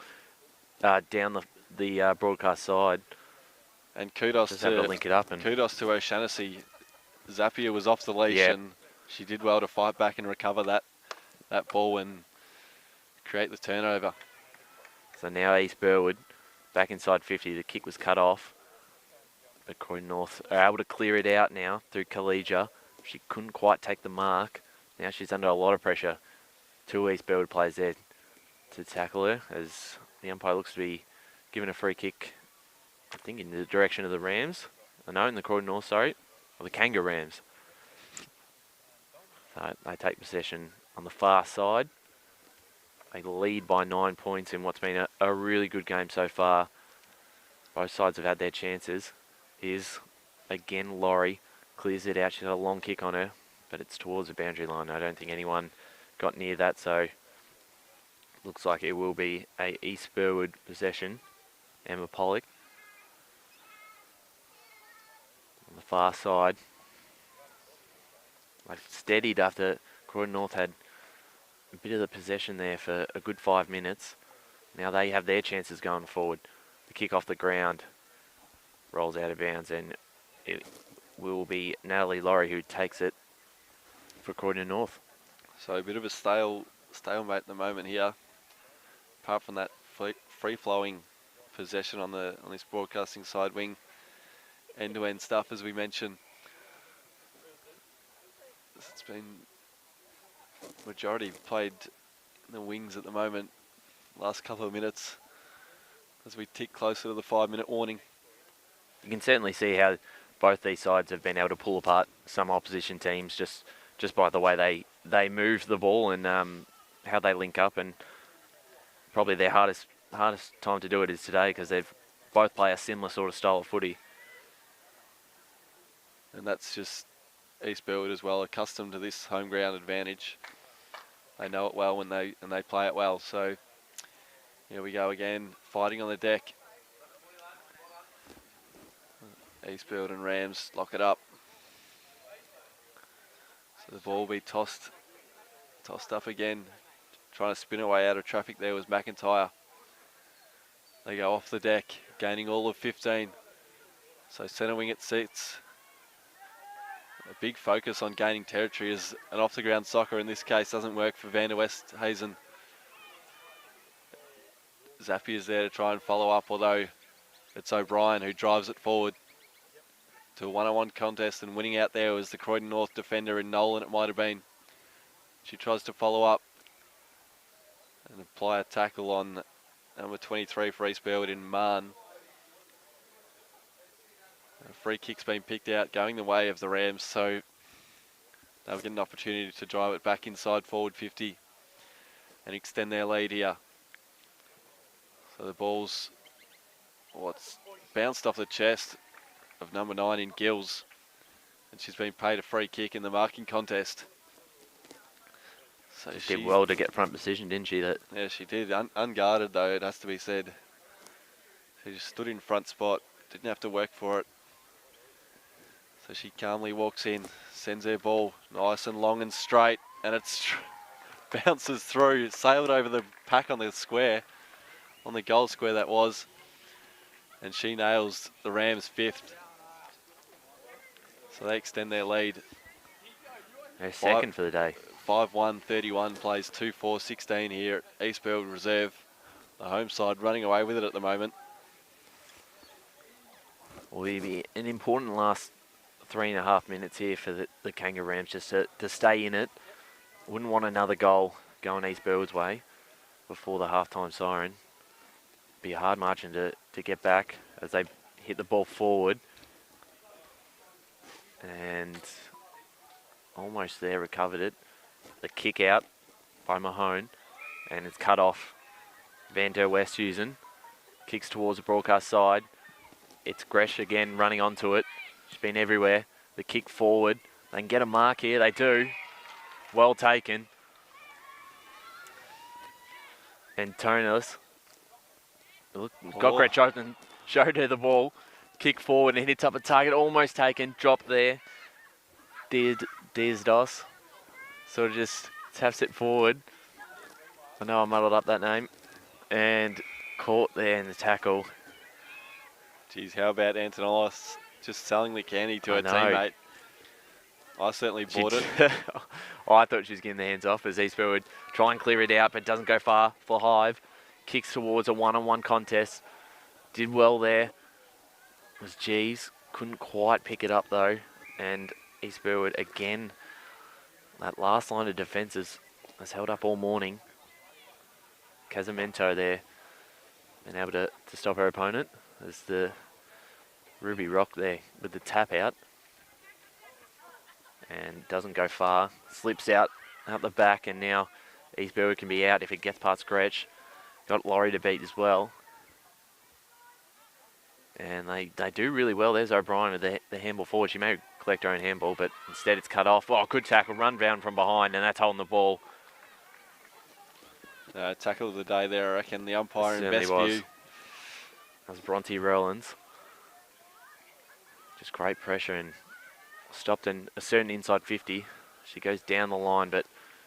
down the broadcast side. And kudos Just have to link it up and kudos to O'Shaughnessy. Zapier was off the leash and she did well to fight back and recover that ball and create the turnover. So now East Burwood back inside 50. The kick was cut off. But Croydon North are able to clear it out now through Khalija. She couldn't quite take the mark. Now she's under a lot of pressure. Two East Burwood players there to tackle her as the umpire looks to be giving a free kick, I think in the direction of the Rams. No, in the Croydon North, sorry. Or the Kanga Rams. So they take possession on the far side. They lead by 9 points in what's been a really good game so far. Both sides have had their chances. Here's, again, Laurie. Clears it out. She's got a long kick on her, but it's towards the boundary line. I don't think anyone got near that, so looks like it will be a East Burwood possession. Emma Pollock on the far side. They steadied after Croydon North had a bit of the possession there for a good 5 minutes. Now they have their chances going forward. The kick off the ground rolls out of bounds, and it will be Natalie Laurie who takes it for Croydon North. So a bit of a stalemate at the moment here. apart from that free-flowing possession on this broadcasting side wing, end-to-end stuff as we mentioned. It's been majority played in the wings at the moment. Last couple of minutes as we tick closer to the 5-minute warning. You can certainly see how both these sides have been able to pull apart some opposition teams just by the way they move the ball and how they link up, and probably their hardest time to do it is today because they've both play a similar sort of style of footy. And that's just East Burwood as well, accustomed to this home ground advantage. They know it well and they play it well. So here we go again, fighting on the deck. East Burwood and Rams lock it up. So the ball will be tossed up again. Trying to spin away out of traffic there was McIntyre. They go off the deck, gaining all of 15. So centre wing it sits. A big focus on gaining territory as an off-the-ground soccer in this case doesn't work for Van der Westhuizen. Zappi is there to try and follow up, although it's O'Brien who drives it forward to a one-on-one contest, and winning out there was the Croydon North defender in Nolan, it might have been. She tries to follow up and apply a tackle on number 23 for East Burwood in Marn. A free kick's been picked out, going the way of the Rams, so they'll get an opportunity to drive it back inside forward 50 and extend their lead here. So the ball's bounced off the chest of number 9 in Gills, and she's been paid a free kick in the marking contest. So she did well to get front position, didn't she? Yeah, she did. Unguarded though, it has to be said. She just stood in front spot, didn't have to work for it. So she calmly walks in, sends her ball nice and long and straight, and it bounces through, sailed over the pack on the square, on the goal square that was, and she nails the Rams 5th. So they extend their lead. Their second for the day. 5-1-31 plays 2-4-16 here at East Burwood Reserve. The home side running away with it at the moment. Will be an important last 3.5 minutes here for the Kangaroo Rams just to stay in it. Wouldn't want another goal going East Burwood's way before the halftime siren. Be a hard margin to get back as they hit the ball forward. And almost there, recovered it. The kick out by Mahone, and it's cut off. Van der Westhuizen kicks towards the broadcast side. It's Gresh again running onto it. She's been everywhere. The kick forward. They can get a mark here. They do. Well taken. And Tonis got Gretch open, showed her the ball. Kick forward and hits up a target. Almost taken. Drop there. Diazdos. Sort of just taps it forward. I know I muddled up that name. And caught there in the tackle. Geez, how about Antonolos just selling the candy to her teammate? I certainly bought it. I thought she was getting the hands off as East Burwood try and clear it out, but doesn't go far for Hive. Kicks towards a one-on-one contest. Did well there. Was G's. Couldn't quite pick it up though. And East Burwood again. That last line of defences has held up all morning. Casamento there. Been able to stop her opponent. There's the Ruby Rock there with the tap out. And doesn't go far. Slips out the back, and now East Burwood can be out if it gets past Gretch. Got Laurie to beat as well. And they do really well. There's O'Brien with the handball forward. She may collect her own handball, but instead it's cut off. Oh, good tackle. Run down from behind, and that's holding the ball. Tackle of the day there, I reckon. The umpire in best was. view. That was Bronte Rowlands. Just great pressure and stopped in a certain inside 50. She goes down the line, but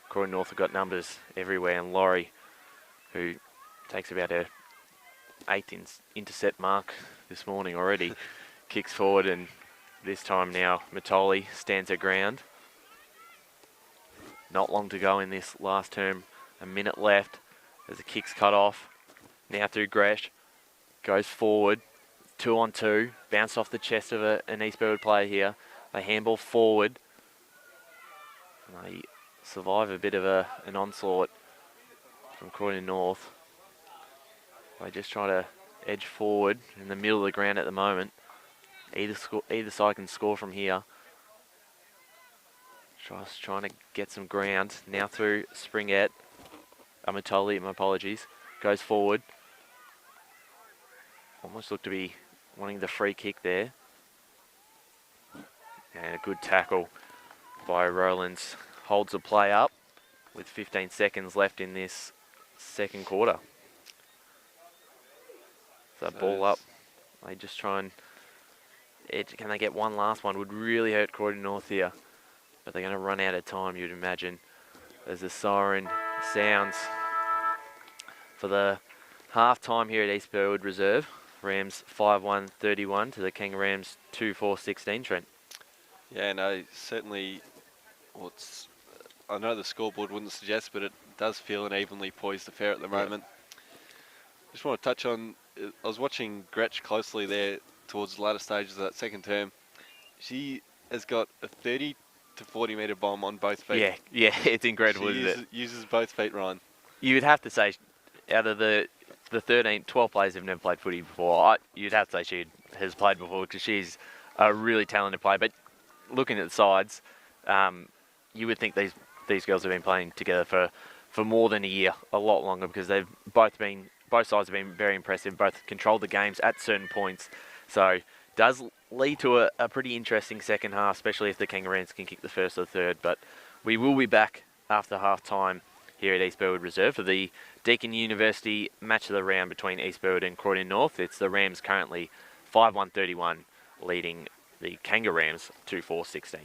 Croydon North have got numbers everywhere. And Laurie, who takes about her 8th intercept mark this morning already, kicks forward, and this time now Matoli stands her ground. Not long to go in this last term. A minute left. as the kick's cut off. Now through Gresh. Goes forward. 2-on-2. Bounced off the chest of an East Burwood player here. They handball forward. And they survive a bit of an onslaught from Croydon North. They just try to edge forward in the middle of the ground at the moment. Either side can score from here. Just trying to get some ground. Now through Springett. Amatoli, my apologies. Goes forward. Almost looked to be wanting the free kick there. And a good tackle by Rowlands. Holds the play up with 15 seconds left in this second quarter. So ball up. They just try and edge. Can they get one last one? Would really hurt Croydon North here. But they're going to run out of time, you'd imagine, as the siren sounds for the half-time here at East Burwood Reserve. Rams 5-1-31 to the King Rams 2-4-16, Trent. Yeah, no, certainly. Well, I know the scoreboard wouldn't suggest, but it does feel an evenly poised affair at the moment. Just want to touch on, I was watching Gretsch closely there towards the latter stages of that second term. She has got a 30 to 40 metre bomb on both feet. Yeah, it's incredible, isn't it? Uses both feet, Ryan. You would have to say, out of the 12 players who've never played footy before, you'd have to say she has played before because she's a really talented player. But looking at the sides, you would think these girls have been playing together for more than a year, a lot longer, because both sides have been very impressive, both controlled the games at certain points. So does lead to a pretty interesting second half, especially if the Kangaroos can kick the first or the third. But we will be back after half-time here at East Burwood Reserve for the Deakin University match of the round between East Burwood and Croydon North. It's the Rams currently 5-1-31, leading the Kangaroos 2-4-16.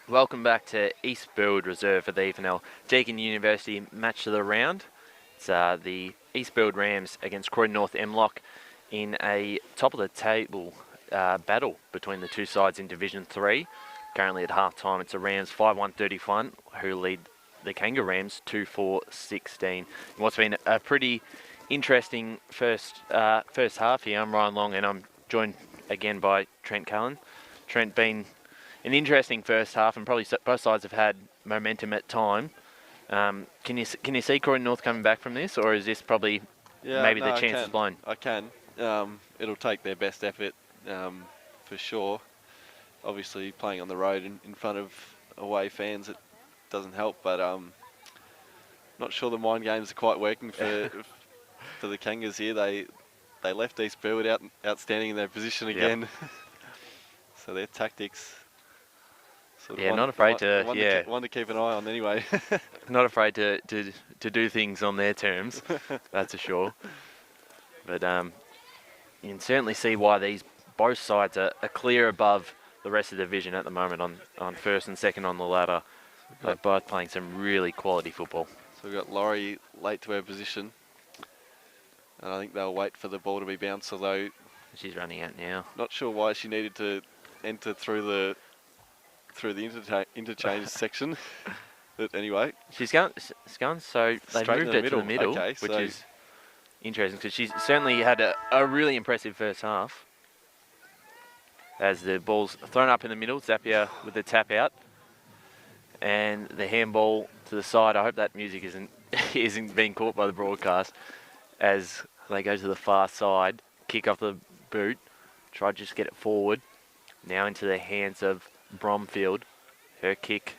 Welcome back to East Burwood Reserve for the EFNL Deakin University match of the round. It's the East Burwood Rams against Croydon North-MLOC in a top of the table battle between the two sides in Division 3. Currently at half time, it's the Rams 5-1-31 who lead the Kangaroo Rams 2-4-16. What's been a pretty interesting first half here. I'm Ryan Long and I'm joined again by Trent Cullen. Trent, been an interesting first half, and probably both sides have had momentum at time. Can you see Croydon North coming back from this, or is this probably maybe the chance is blown? I can. It'll take their best effort for sure. Obviously, playing on the road in front of away fans, it doesn't help. But not sure the mind games are quite working for for the Kangas here. They left East Burwood outstanding in their position again. Yep. So their tactics. Not afraid to one to keep an eye on anyway. Not afraid to do things on their terms, that's for sure. But you can certainly see why both sides are clear above the rest of the division at the moment on first and second on the ladder. They're both playing some really quality football. So we've got Laurie late to her position, and I think they'll wait for the ball to be bounced, although she's running out now. Not sure why she needed to enter through the interchange section, but anyway. She's gone, so they've moved it to the middle, okay, which is interesting, because she's certainly had a really impressive first half. As the ball's thrown up in the middle, Zapier with the tap out, and the handball to the side. I hope that music isn't being caught by the broadcast, as they go to the far side, kick off the boot, try to just get it forward. Now into the hands of Bromfield. Her kick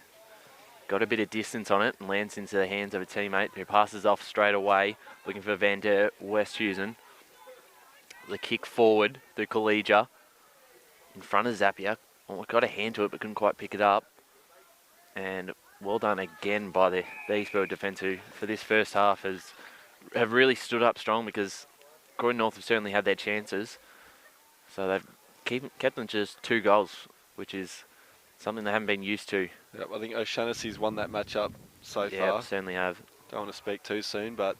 got a bit of distance on it and lands into the hands of a teammate who passes off straight away, looking for Van der Westhuizen. The kick forward through Collegia in front of Zapier. Oh, got a hand to it but couldn't quite pick it up. And well done again by the East Burwood defence, who for this first half have really stood up strong, because Croydon North have certainly had their chances. So they've kept them to just 2 goals, which is something they haven't been used to. Yep, I think O'Shaughnessy's won that matchup so far. Yeah, certainly have. Don't want to speak too soon, but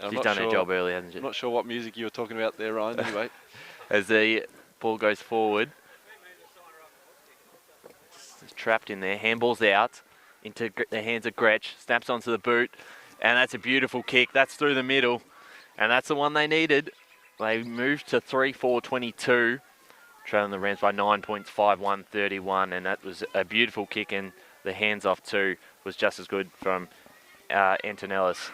she's done her job early, hasn't she? I'm not sure what music you were talking about there, Ryan, anyway. As the ball goes forward. It's trapped in there. Handball's out into the hands of Gretsch. Snaps onto the boot. And that's a beautiful kick. That's through the middle. And that's the one they needed. They moved to 3-4-22. Trailing the Rams by 9 points, 5-1-31. And that was a beautiful kick. And the hands off too was just as good from Antonellis.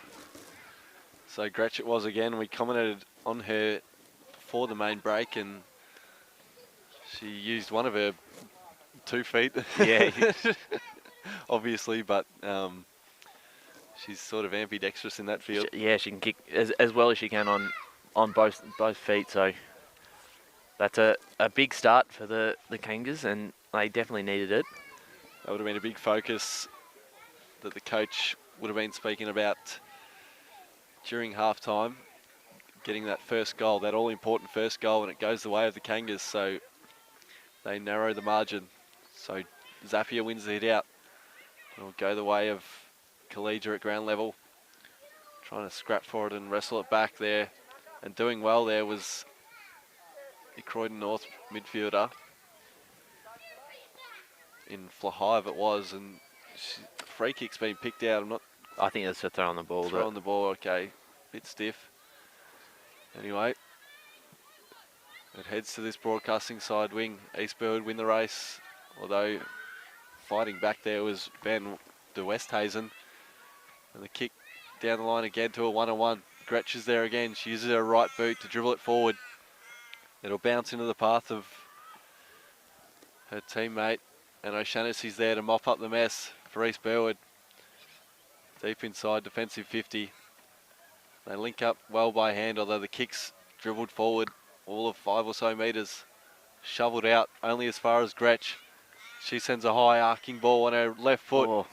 So Gretsch it was again. We commented on her before the main break, and she used one of her 2 feet. Yeah. Obviously, but she's sort of ambidextrous in that field. Yeah, she can kick as well as she can on both feet. So that's a big start for the Kangas, and they definitely needed it. That would have been a big focus that the coach would have been speaking about during halftime, getting that first goal, that all-important first goal, and it goes the way of the Kangas, so they narrow the margin. So Zapier wins the hit out. It'll go the way of Collegia at ground level, trying to scrap for it and wrestle it back there, and doing well there was the Croydon North midfielder in Flahive it was, and free kick's been picked out. I think it's a throw on the ball. Throw on the ball, okay. Bit stiff. Anyway, it heads to this broadcasting side wing. East Burwood win the race, although fighting back there was Van der Westhuizen. And the kick down the line again to a 1-on-1. Gretsch is there again. She uses her right boot to dribble it forward. It'll bounce into the path of her teammate. And O'Shaughnessy's there to mop up the mess for East Burwood. Deep inside, defensive 50. They link up well by hand, although the kick's dribbled forward all of 5 or so metres. Shoveled out only as far as Gretsch. She sends a high arcing ball on her left foot. Oh.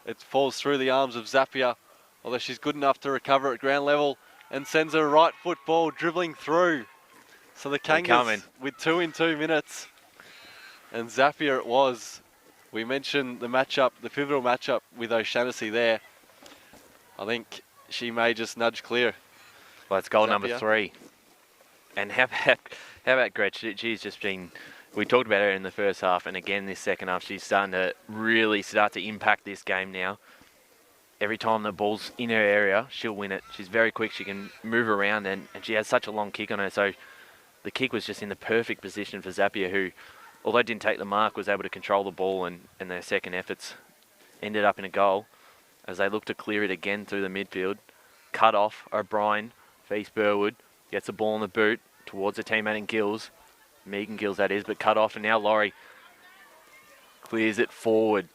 It falls through the arms of Zapier, although she's good enough to recover at ground level, and sends her right foot ball dribbling through. So the Kangas with 2 in 2 minutes. And Zapier it was. We mentioned the matchup, the pivotal matchup with O'Shanassy there. I think she may just nudge clear. Well, it's goal Zappia. number 3. And how about Gretch? She's just been... We talked about her in the first half, and again this second half, she's starting to really start to impact this game now. Every time the ball's in her area, she'll win it. She's very quick. She can move around, and she has such a long kick on her. So the kick was just in the perfect position for Zappia, who, although didn't take the mark, was able to control the ball, and their second efforts ended up in a goal as they look to clear it again through the midfield. Cut off. O'Brien for East Burwood gets the ball in the boot towards the teammate in Gills. Megan Gills, that is, but cut off, and now Laurie clears it forward.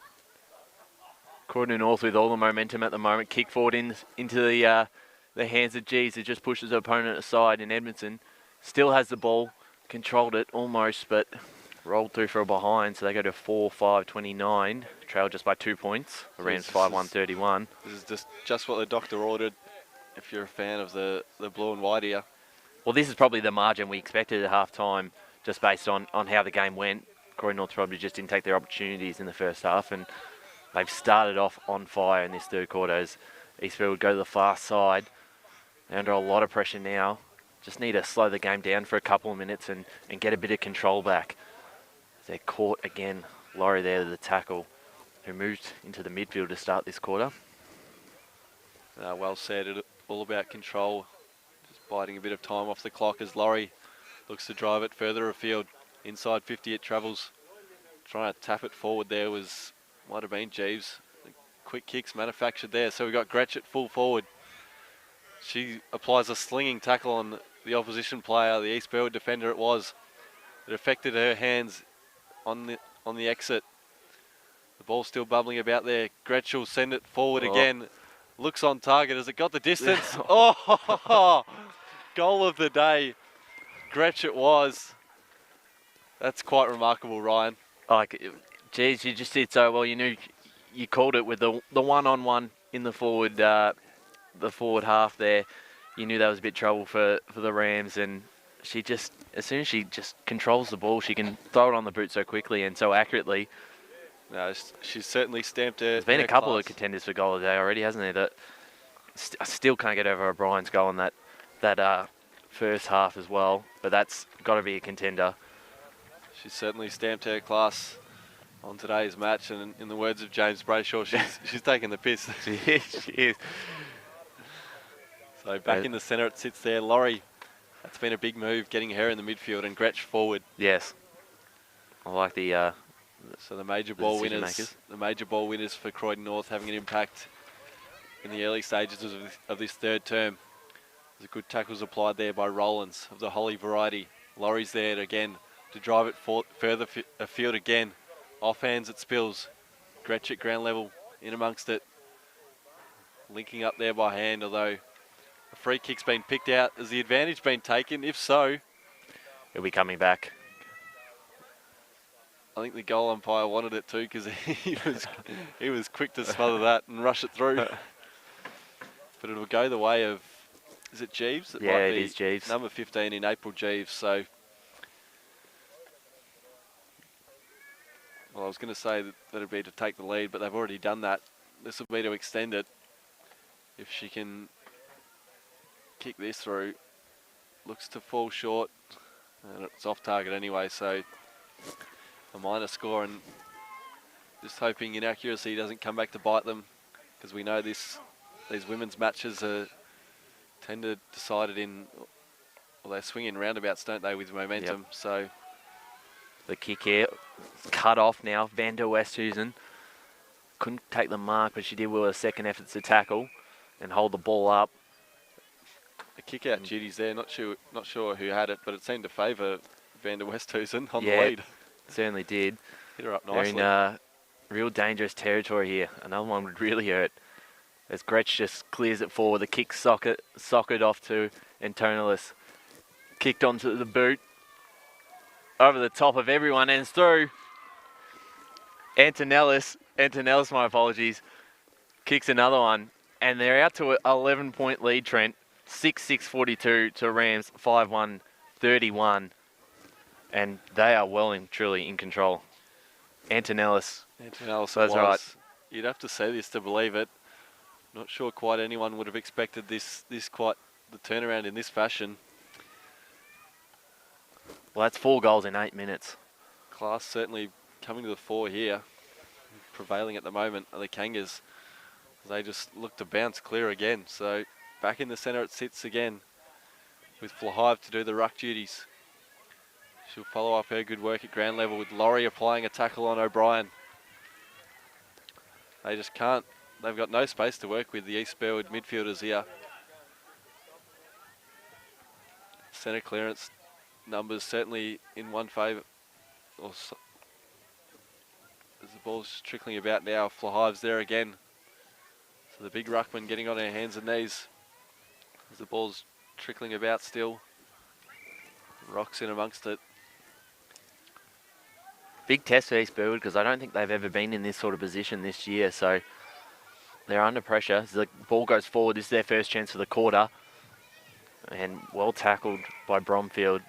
Croydon North with all the momentum at the moment. Kick forward into the hands of Jeeves, who just pushes her opponent aside, and Edmondson still has the ball, controlled it almost, but rolled through for a behind, so they go to 4-5-29, trail just by 2 points, around 5-1-31. This is just what the doctor ordered, if you're a fan of the blue and white here. Well, this is probably the margin we expected at half-time, just based on how the game went. Croydon North probably just didn't take their opportunities in the first half, and they've started off on fire in this third quarter as Eastfield would go to the far side. They're under a lot of pressure now. Just need to slow the game down for a couple of minutes and get a bit of control back. They're caught again. Laurie there to the tackle, who moved into the midfield to start this quarter. Well said. All about control. Just biding a bit of time off the clock as Laurie looks to drive it further afield. Inside 50 it travels. Trying to tap it forward there might have been Jeeves. The quick kicks manufactured there. So we've got Gretch at full forward. She applies a slinging tackle on the opposition player, the East Burwood defender it was. It affected her hands on the exit. The ball's still bubbling about there. Gretch will send it forward again. Looks on target. Has it got the distance? Goal of the day. Gretch it was. That's quite remarkable, Ryan. Geez, you just did so well. You knew you called it with the one-on-one in the forward half there. You knew that was a bit trouble for the Rams, and she just, as soon as she just controls the ball, she can throw it on the boot so quickly and so accurately. No, she's certainly stamped her. There's been a couple class. of contenders for goal of the day already, hasn't there? That I still can't get over O'Brien's goal in that first half as well, but that's got to be a contender. She's certainly stamped her class on today's match, and in the words of James Brayshaw, she's taking the piss. She is. So back in the centre it sits there. Laurie, that's been a big move, getting her in the midfield and Gretch forward. Yes. I like the so the major ball winners, makers. the major ball winners for Croydon North having an impact in the early stages of this third term. There's a good tackles applied there by Rollins of the Holly variety. Laurie's there again to drive it further afield again. Off hands it spills. Gretch at ground level in amongst it. Linking up there by hand, although a free kick's been picked out. Has the advantage been taken? If so, it'll be coming back. I think the goal umpire wanted it too, because he was quick to smother that and rush it through. But it'll go the way of, is it Jeeves? Yeah, it is Jeeves. Number 15 in April Jeeves. So, well, I was going to say that it'd be to take the lead, but they've already done that. This will be to extend it. If she can kick this through, looks to fall short, and it's off target anyway, so a minor score, and just hoping inaccuracy doesn't come back to bite them, because we know these women's matches are tend to decided in, well, they swing in roundabouts, don't they, with momentum. Yep. So the kick here, cut off now. Van der Westhuizen couldn't take the mark, but she did well a second effort to tackle and hold the ball up. the kick out duties there. Not sure who had it, but it seemed to favour Van der Westhuizen on the lead. Certainly did. Hit her up nicely. They're in real dangerous territory here. Another one would really hurt. As Gretch just clears it forward, the kick socket off to Antonalis. Kicked onto the boot. Over the top of everyone and through. Antonellis, my apologies, kicks another one. And they're out to an 11-point lead, Trent. 6-6-42 to Rams, 5-1-31. And they are well and truly in control. Antonellis Anything else That's it right. was. You'd have to see this to believe it. Not sure quite anyone would have expected this quite the turnaround in this fashion. Well, that's 4 goals in 8 minutes. Class certainly coming to the fore here. Prevailing at the moment are the Kangas. They just look to bounce clear again. So back in the centre it sits again with Flahive to do the ruck duties. She'll follow up her good work at ground level with Laurie applying a tackle on O'Brien. They just can't. They've got no space to work with, the East Burwood midfielders here. Centre clearance numbers certainly in one favour. As the ball's trickling about now, Flahive's there again. So the big ruckman getting on her hands and knees. As the ball's trickling about still. Rocks in amongst it. Big test for East Burwood because I don't think they've ever been in this sort of position this year. So they're under pressure. As the ball goes forward, this is their first chance for the quarter. And well tackled by Bromfield.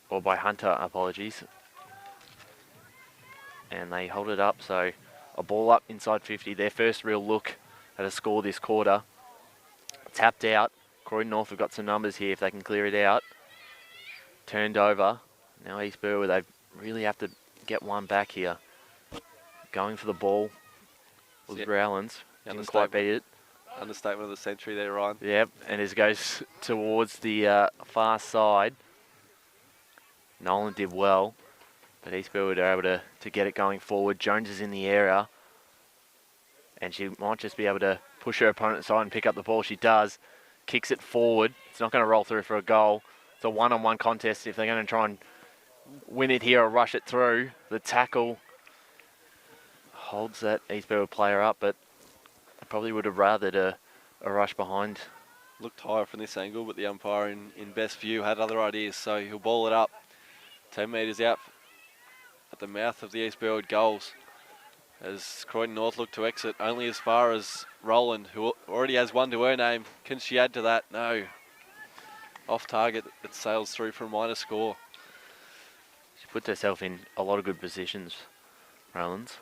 Or by Hunter, apologies. And they hold it up. So a ball up inside 50. Their first real look at a score this quarter. Tapped out. Croydon North have got some numbers here if they can clear it out. Turned over. Now East Burwood, they really have to get one back here. Going for the ball was Rowlands. Didn't quite beat it. Understatement of the century there, Ryan. Yep, and as it goes towards the far side, Nolan did well, but East Burwood are able to get it going forward. Jones is in the area, and she might just be able to push her opponent aside and pick up the ball. She does. Kicks it forward. It's not going to roll through for a goal. It's a one-on-one contest if they're going to try and win it here or rush it through. The tackle holds that East Burwood player up, but I probably would have rathered a rush behind. Looked higher from this angle, but the umpire in best view had other ideas, so he'll ball it up 10 metres out at the mouth of the East Burwood goals. As Croydon North look to exit only as far as Roland, who already has one to her name. Can she add to that? No. Off target, it sails through for a minor score. She puts herself in a lot of good positions, Rollins.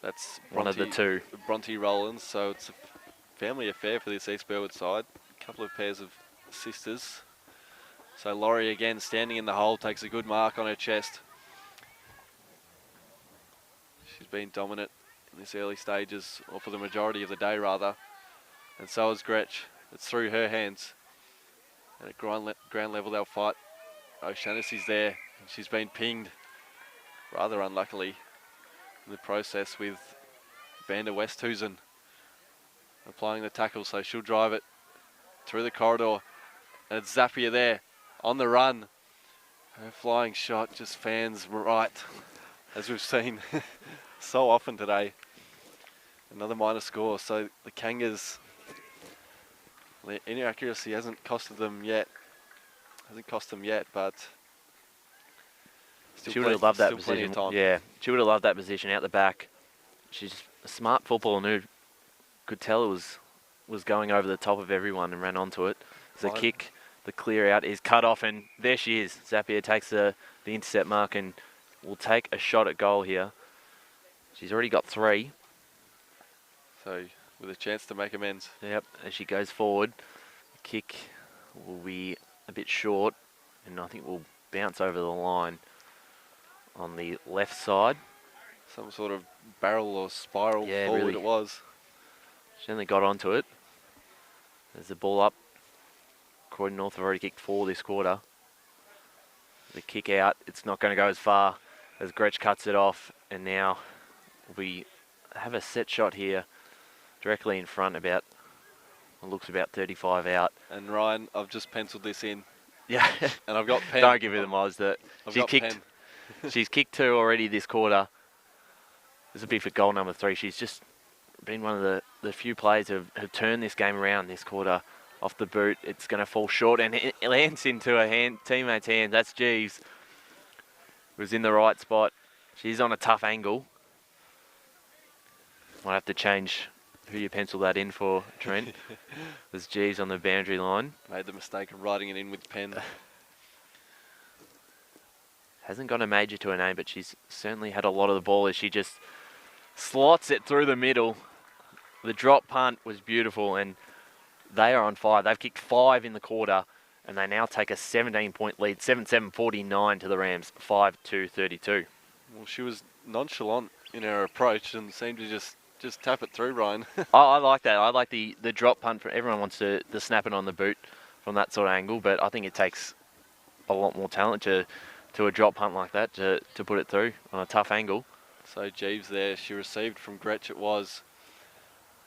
That's one of the two. Bronte Rollins, so it's a family affair for this East Burwood side. A couple of pairs of sisters. So Laurie again standing in the hole, takes a good mark on her chest. She's been dominant in this early stages, or for the majority of the day rather. And so is Gretch. It's through her hands. And at ground level they'll fight. O'Shaughnessy's there, and she's been pinged rather unluckily in the process with Vander Westhuizen applying the tackle, so she'll drive it through the corridor. And it's Zapier there on the run. Her flying shot just fans right, as we've seen so often today. Another minor score, so the Kangas, the inaccuracy hasn't cost them yet, but she would have loved that position. Yeah, she would have loved that position out the back. She's a smart footballer and who could tell it was going over the top of everyone and ran onto it. The kick, the clear out is cut off, and there she is. Zapier takes the intercept mark and will take a shot at goal here. She's already got 3. So with a chance to make amends. Yep, as she goes forward, the kick will be a bit short, and I think will bounce over the line on the left side. Some sort of barrel or spiral forward really. It was. She only got onto it. There's the ball up. Croydon North have already kicked 4 this quarter. The kick out, it's not going to go as far as Gretch cuts it off, and now we have a set shot here directly in front, about, it looks about 35 out. And Ryan, I've just penciled this in. Yeah. And I've got pen. Don't give her the miles that she's kicked 2 already this quarter. This will be for goal number 3. She's just been one of the few players who have turned this game around this quarter. Off the boot, it's going to fall short, and it lands into her teammate's hand. That's Jeeves. Was in the right spot. She's on a tough angle. Might have to change who you pencil that in for, Trent. There's Jeeves on the boundary line. Made the mistake of writing it in with pen. Hasn't got a major to her name, but she's certainly had a lot of the ball as she just slots it through the middle. The drop punt was beautiful, and they are on fire. They've kicked 5 in the quarter, and they now take a 17-point lead, 7-7-49 to the Rams, 5-2-32. Well, she was nonchalant in her approach and seemed to just tap it through, Ryan. I like that. I like the drop punt. Everyone wants to snap it on the boot from that sort of angle, but I think it takes a lot more talent to a drop punt like that to put it through on a tough angle. So Jeeves there, she received from Gretsch it was,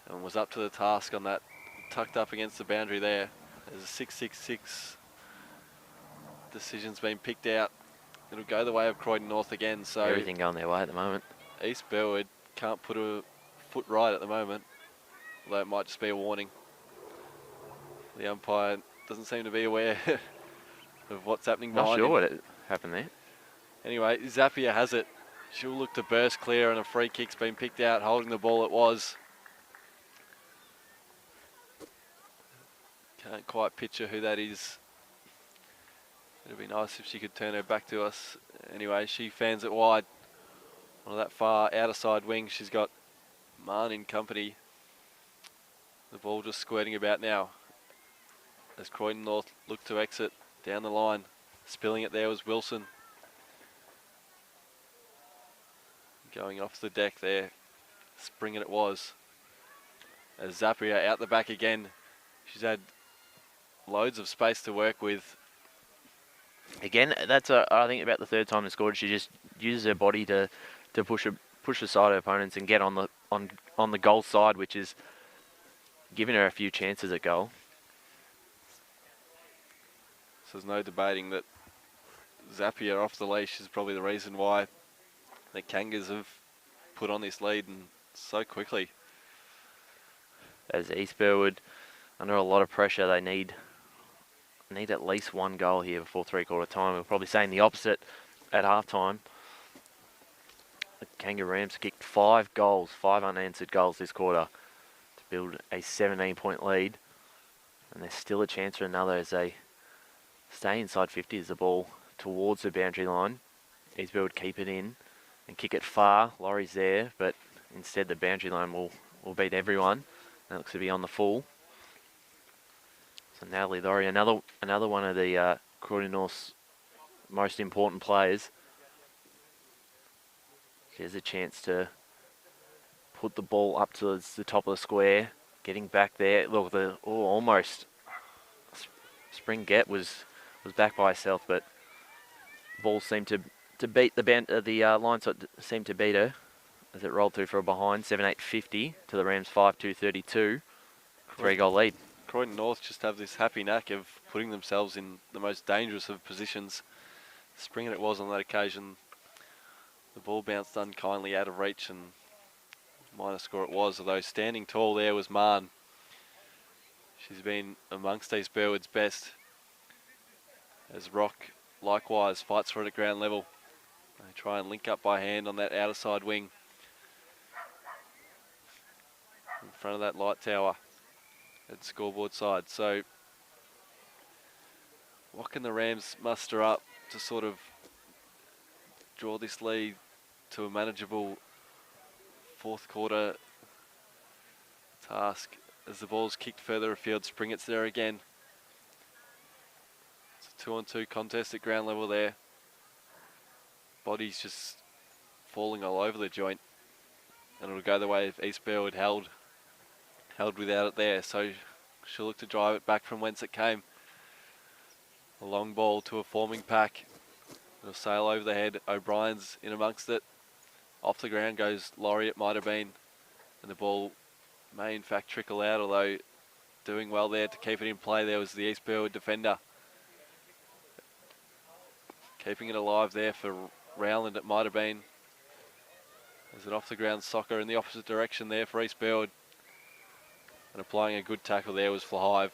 and was up to the task on that, tucked up against the boundary there. There's a 6-6-6 decision's been picked out. It'll go the way of Croydon North again. So everything going their way at the moment. East Burwood can't put a foot right at the moment, although it might just be a warning. The umpire doesn't seem to be aware of what's happening behind Not sure him. what happened there. Anyway, Zapier has it. She'll look to burst clear, and a free kick's been picked out. Holding the ball it was. Can't quite picture who that is. It'd be nice if she could turn her back to us. Anyway, she fans it wide. On that far outer side wing, she's got Marn in company. The ball just squirting about now. As Croydon North look to exit down the line. Spilling it there was Wilson. Going off the deck there. Springing it was. As Zapier out the back again. She's had loads of space to work with. Again, that's I think about the third time they scored. She just uses her body to push aside her opponents and get on the goal side, which is giving her a few chances at goal. So there's no debating that Zapier off the leash is probably the reason why the Kangas have put on this lead and so quickly. As East Burwood, under a lot of pressure, they need at least one goal here before three-quarter time. We're probably saying the opposite at half-time. The Kanga Rams kicked 5 goals, 5 unanswered goals this quarter to build a 17-point lead. And there's still a chance for another as they stay inside 50 as the ball towards the boundary line. East Burwood keep it in and kick it far. Laurie's there, but instead the boundary line will beat everyone. That looks to be on the full. So Natalie Laurie, another one of the Croydon North's most important players. She has a chance to put the ball up to the top of the square, getting back there. Look, almost Spring Get was back by herself, but ball seemed to beat the line, so it seemed to beat her as it rolled through for a behind. 7-8-50 to the Rams 5-2-32. 3-goal lead. Croydon North just have this happy knack of putting themselves in the most dangerous of positions. Springing it was on that occasion. The ball bounced unkindly out of reach and minor score it was, although standing tall there was Marn. She's been amongst East Burwood's best. As Rock likewise fights for it at ground level. They try and link up by hand on that outer side wing. In front of that light tower at scoreboard side. So what can the Rams muster up to sort of draw this lead to a manageable fourth quarter task as the ball's kicked further afield? Springett's there again. It's a 2-on-2 contest at ground level there. Body's just falling all over the joint, and it'll go the way of East Burwood held without it there, so she'll look to drive it back from whence it came. A long ball to a forming pack. It'll sail over the head. O'Brien's in amongst it. Off the ground goes Laurie, it might have been, and the ball may in fact trickle out, although doing well there to keep it in play there was the East Burwood defender. Keeping it alive there for Rowland, it might have been. There's an off the ground soccer in the opposite direction there for East Burwood. And applying a good tackle there was Flahive.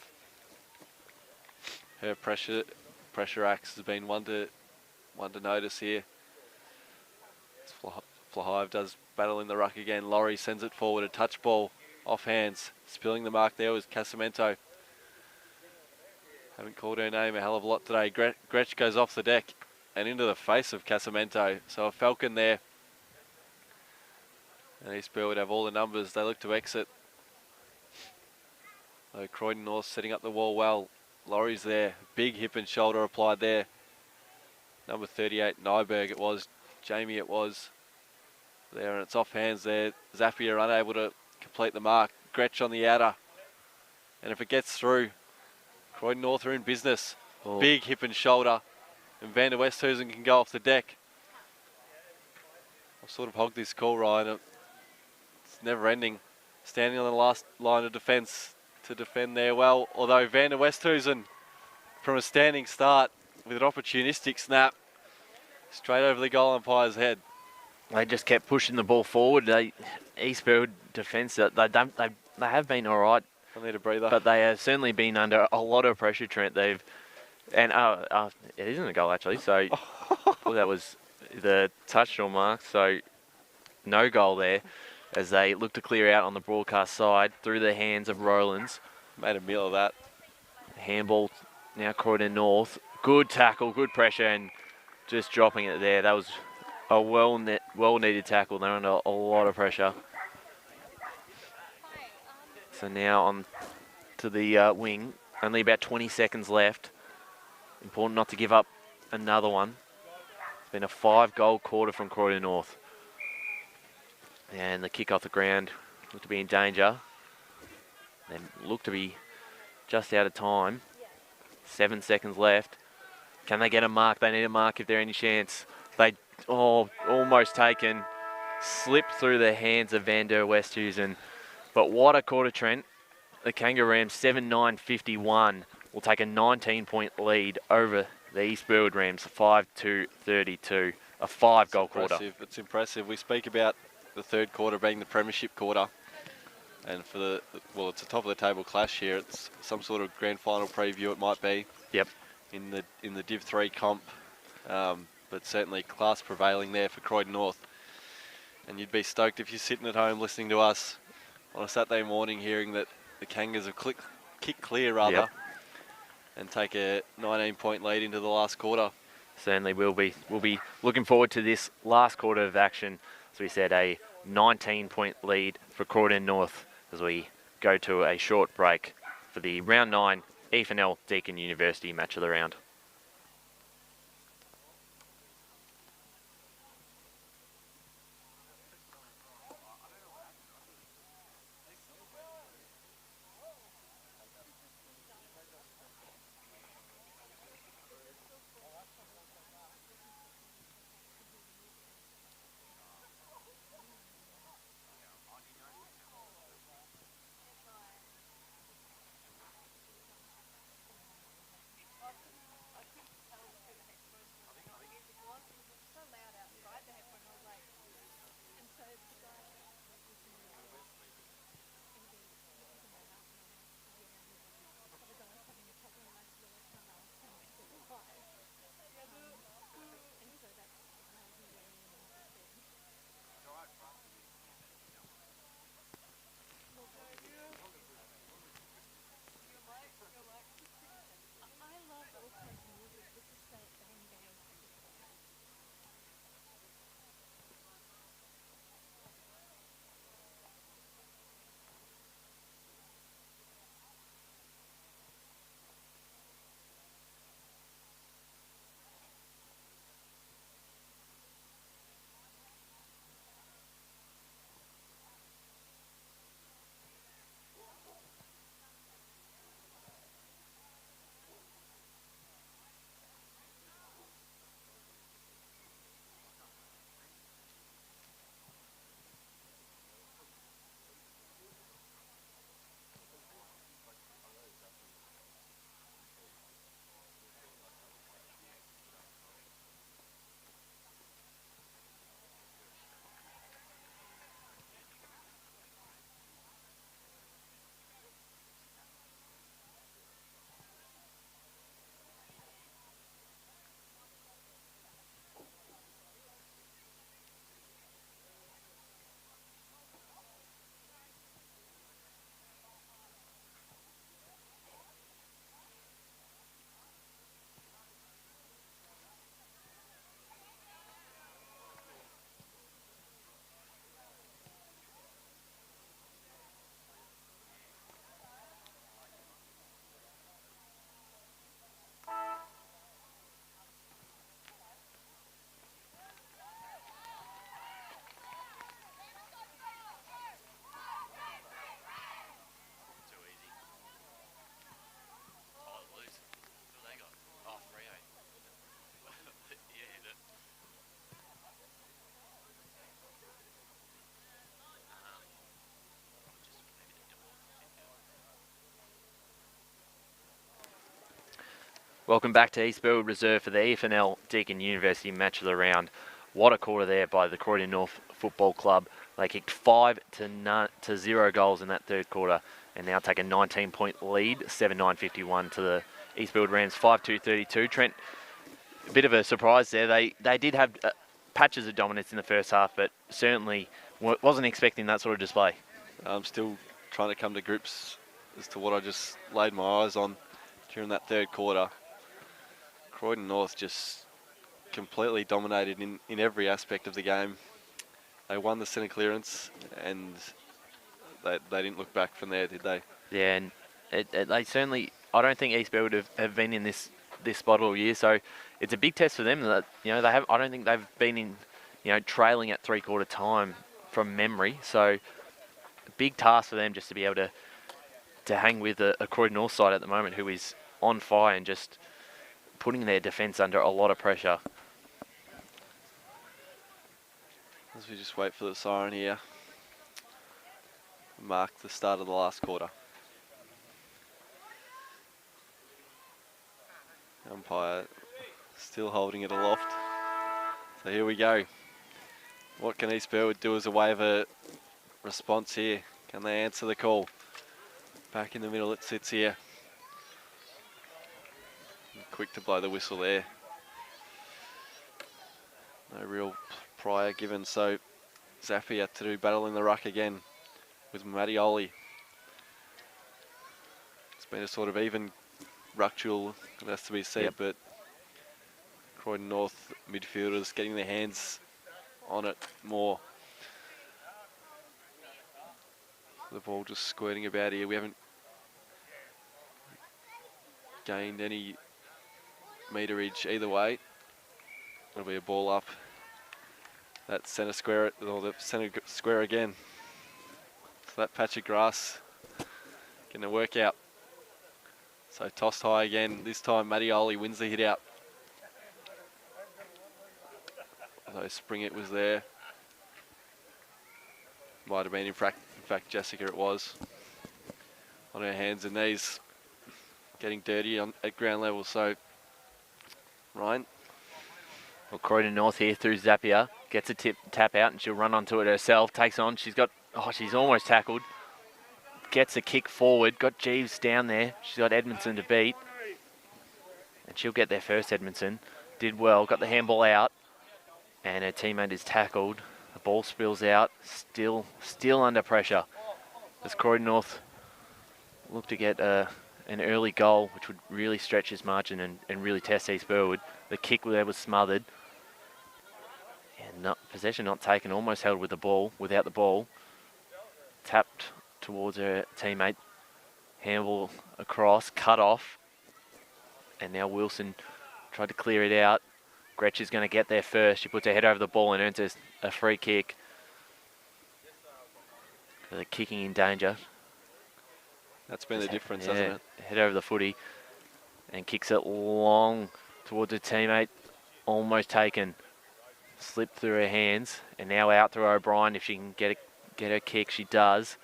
Her pressure axe has been one to notice here. Flahive does battle in the ruck again. Laurie sends it forward, a touch ball off hands. Spilling the mark there was Casamento. Haven't called her name a hell of a lot today. Gretsch goes off the deck. and into the face of Casamento. So a Falcon there. And East Burwood have all the numbers. They look to exit. So Croydon North setting up the wall well. Laurie's there. Big hip and shoulder applied there. Number 38, Nyberg it was. Jamie it was. There, and it's off hands there. Zapier unable to complete the mark. Gretsch on the outer. And if it gets through, Croydon North are in business. Oh. Big hip and shoulder. And Van der Westhuizen can go off the deck. I've sort of hogged this call, Ryan. It's never ending. Standing on the last line of defence to defend there well. Although Van der Westhuizen, from a standing start with an opportunistic snap, straight over the goal umpire's head. They just kept pushing the ball forward. East Burwood defence, they have been all right. I need a breather. But they have certainly been under a lot of pressure, Trent. It isn't a goal actually. So well, that was the touch or mark. So no goal there, as they look to clear out on the broadcast side through the hands of Rowlands. Made a meal of that. Handball now Croydon North. Good tackle, good pressure, and just dropping it there. That was a well-needed tackle. They're under a lot of pressure. So now on to the wing. Only about 20 seconds left. Important not to give up another one. It's been a 5-goal quarter from Croydon North. And the kick off the ground look to be in danger. They look to be just out of time. 7 seconds left. Can they get a mark? They need a mark if they're any chance. They almost taken. Slipped through the hands of Van der Westhuizen. But what a quarter, Trent. The Kangaroo Rams 7-9-51 will take a 19-point lead over the East Burwood Rams 5-32. A 5-goal quarter. It's impressive. We speak about the third quarter being the premiership quarter. And for it's a top of the table clash here. It's some sort of grand final preview it might be. Yep. In the Div 3 comp. But certainly class prevailing there for Croydon North. And you'd be stoked if you're sitting at home listening to us on a Saturday morning hearing that the Kangas have kicked clear rather. Yep. And take a 19-point lead into the last quarter. Certainly will be. We'll be looking forward to this last quarter of action. As we said, a 19-point lead for Croydon North as we go to a short break for the round 9 EFNL Deakin University match of the round. Welcome back to East Burwood Reserve for the EFNL Deakin University match of the round. What a quarter there by the Croydon North Football Club. They kicked 5-0 goals in that third quarter and now take a 19-point lead, 7-9-51 to the East Burwood Rams, 5-2-32. Trent, a bit of a surprise there. They did have patches of dominance in the first half, but certainly wasn't expecting that sort of display. I'm still trying to come to grips as to what I just laid my eyes on during that third quarter. Croydon North just completely dominated in every aspect of the game. They won the centre clearance and they didn't look back from there, did they? Yeah, and they certainly, I don't think East Burwood have been in this spot all year, so it's a big test for them. That I don't think they've been in trailing at three-quarter time from memory. So a big task for them just to be able to hang with a Croydon North side at the moment who is on fire and just putting their defence under a lot of pressure. As we just wait for the siren here, mark the start of the last quarter. Umpire still holding it aloft. So here we go. What can East Burwood do as a way of a response here? Can they answer the call? Back in the middle it sits here. Quick to blow the whistle there. No real prior given, so Zappia to do battle in the ruck again with Mattioli. It's been a sort of even ruck duel, it has to be said, Yep. but Croydon North midfielders getting their hands on it more. The ball just squirting about here. We haven't gained any meterage either way. It'll be a ball up that centre square, or the centre square again. So that patch of grass getting to work out. So tossed high again. This time Mattioli wins the hit out. Although Springett was there. Might have been in fact Jessica it was. On her hands and knees. Getting dirty at ground level. So Ryan. Well, Croydon North here through Zappia. Gets a tap out and she'll run onto it herself. Takes on. She's almost tackled. Gets a kick forward. Got Jeeves down there. She's got Edmondson to beat. And she'll get there first, Edmondson. Did well. Got the handball out. And her teammate is tackled. The ball spills out. Still under pressure. As Croydon North look to get an early goal, which would really stretch his margin and really test East Burwood. The kick there was smothered. And possession not taken, almost held with the ball, without the ball. Tapped towards her teammate. Handball across, cut off. And now Wilson tried to clear it out. Gretsch is going to get there first. She puts her head over the ball and earns a free kick. So the kicking in danger. That's been the difference, hasn't it? Head over the footy and kicks it long towards her teammate. Almost taken. Slipped through her hands and now out through O'Brien. If she can get her kick, she does.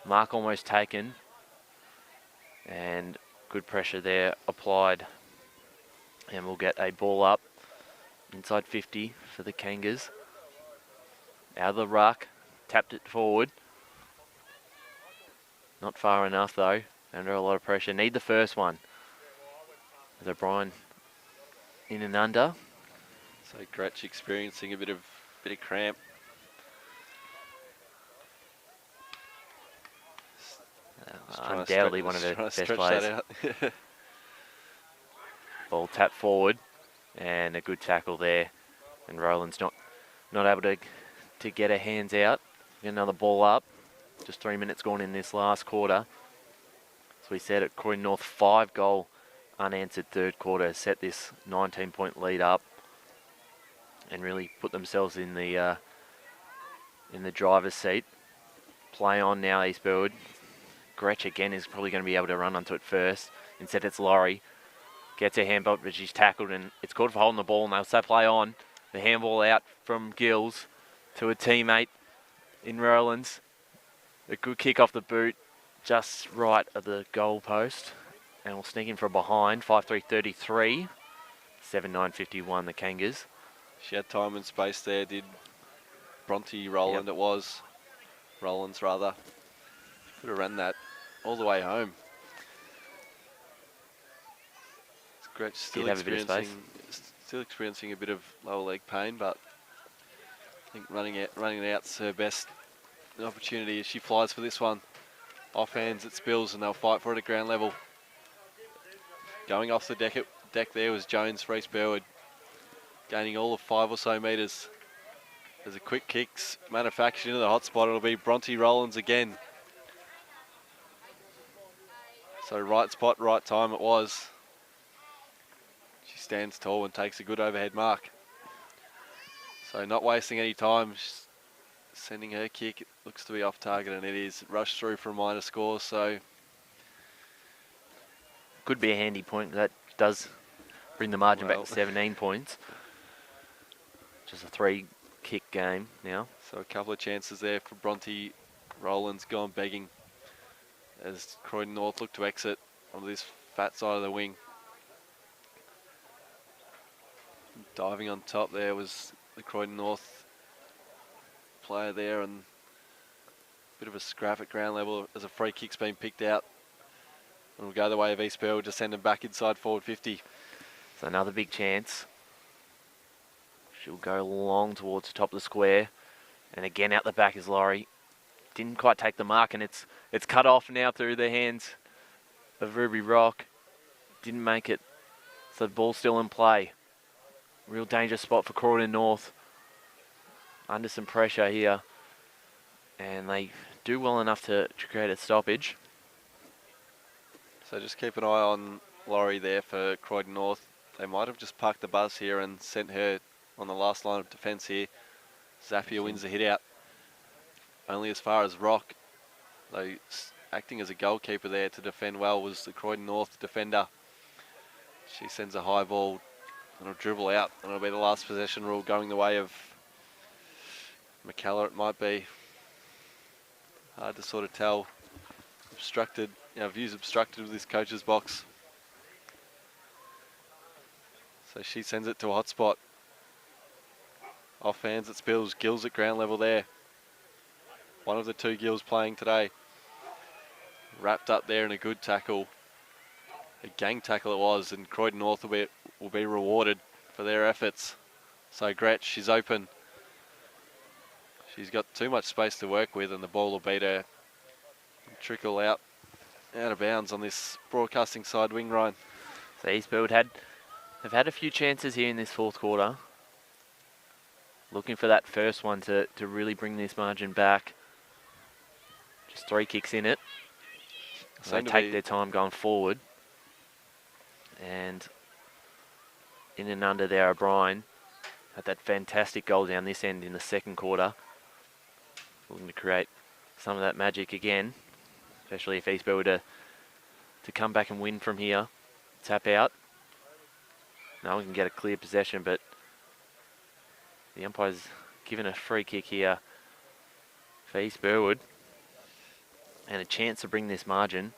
Mark almost taken. And good pressure there applied. And we'll get a ball up inside 50 for the Kangas. Out of the ruck. Tapped it forward. Not far enough though. Under a lot of pressure. Need the first one. With O'Brien in and under. So Gretsch experiencing a bit of cramp. Undoubtedly one of the best players. Ball tapped forward and a good tackle there. And Rowland's not able to get her hands out. Get another ball up. Just 3 minutes gone in this last quarter. As we said, at Croydon North, 5-goal unanswered third quarter set this 19-point lead up and really put themselves in the driver's seat. Play on now, East Burwood. Gretsch again is probably going to be able to run onto it first. Instead it's Laurie. Gets her handball, but she's tackled and it's called for holding the ball and they'll say play on. The handball out from Gills to a teammate in Rowlands. A good kick off the boot, just right of the goal post. And we'll sneak in from behind. 5-3-33. 7-9-51, the Kangas. She had time and space there, did Bronte Roland it was. Rollins, rather. Could have ran that all the way home. Gretsch still experiencing a bit of lower leg pain, but I think running it out's her best opportunity as she flies for this one. Off hands it spills and they'll fight for it at ground level. Going off the deck there was Jones for East Burwood, gaining all of 5 or so metres. There's a quick kicks manufactured into the hot spot. It'll be Bronte Rollins again. So right spot, right time it was. She stands tall and takes a good overhead mark. So not wasting any time, she's sending her kick. It looks to be off target, and it is. Rushed through for a minor score, so could be a handy point. That does bring the margin back to 17 points. Just a 3-kick game now. So a couple of chances there for Bronte Rollins gone begging as Croydon North look to exit on this fat side of the wing. Diving on top there was the Croydon North player there, and a bit of a scrap at ground level as a free kick's been picked out. And will go the way of East Burwood to send them back inside forward 50. So another big chance. She'll go long towards the top of the square. And again out the back is Laurie. Didn't quite take the mark, and it's cut off now through the hands of Ruby Rock. Didn't make it. So the ball's still in play. Real dangerous spot for Croydon North. Under some pressure here. And they do well enough to create a stoppage. So just keep an eye on Laurie there for Croydon North. They might have just parked the bus here and sent her on the last line of defence here. Zappia wins the hit out. Only as far as Rock, though acting as a goalkeeper there to defend well, was the Croydon North defender. She sends a high ball and it'll dribble out, and it'll be the last possession rule going the way of McKellar. It might be hard to sort of tell. Obstructed, views obstructed with this coach's box. So she sends it to a hot spot. Off hands it spills. Gills at ground level there. One of the 2 Gills playing today. Wrapped up there in a good tackle. A gang tackle it was, and Croydon North will be rewarded for their efforts. So Gretsch, she's open. She's got too much space to work with, and the ball will beat her. Trickle out of bounds on this broadcasting side wing, Ryan. So East Burwood have had a few chances here in this 4th quarter. Looking for that first one to really bring this margin back. Just 3 kicks in it. So they take their time going forward. And in and under there, O'Brien had that fantastic goal down this end in the 2nd quarter. Looking to create some of that magic again, especially if East Burwood were to come back and win from here. Tap out. Now we can get a clear possession, but the umpire's given a free kick here for East Burwood. And a chance to bring this margin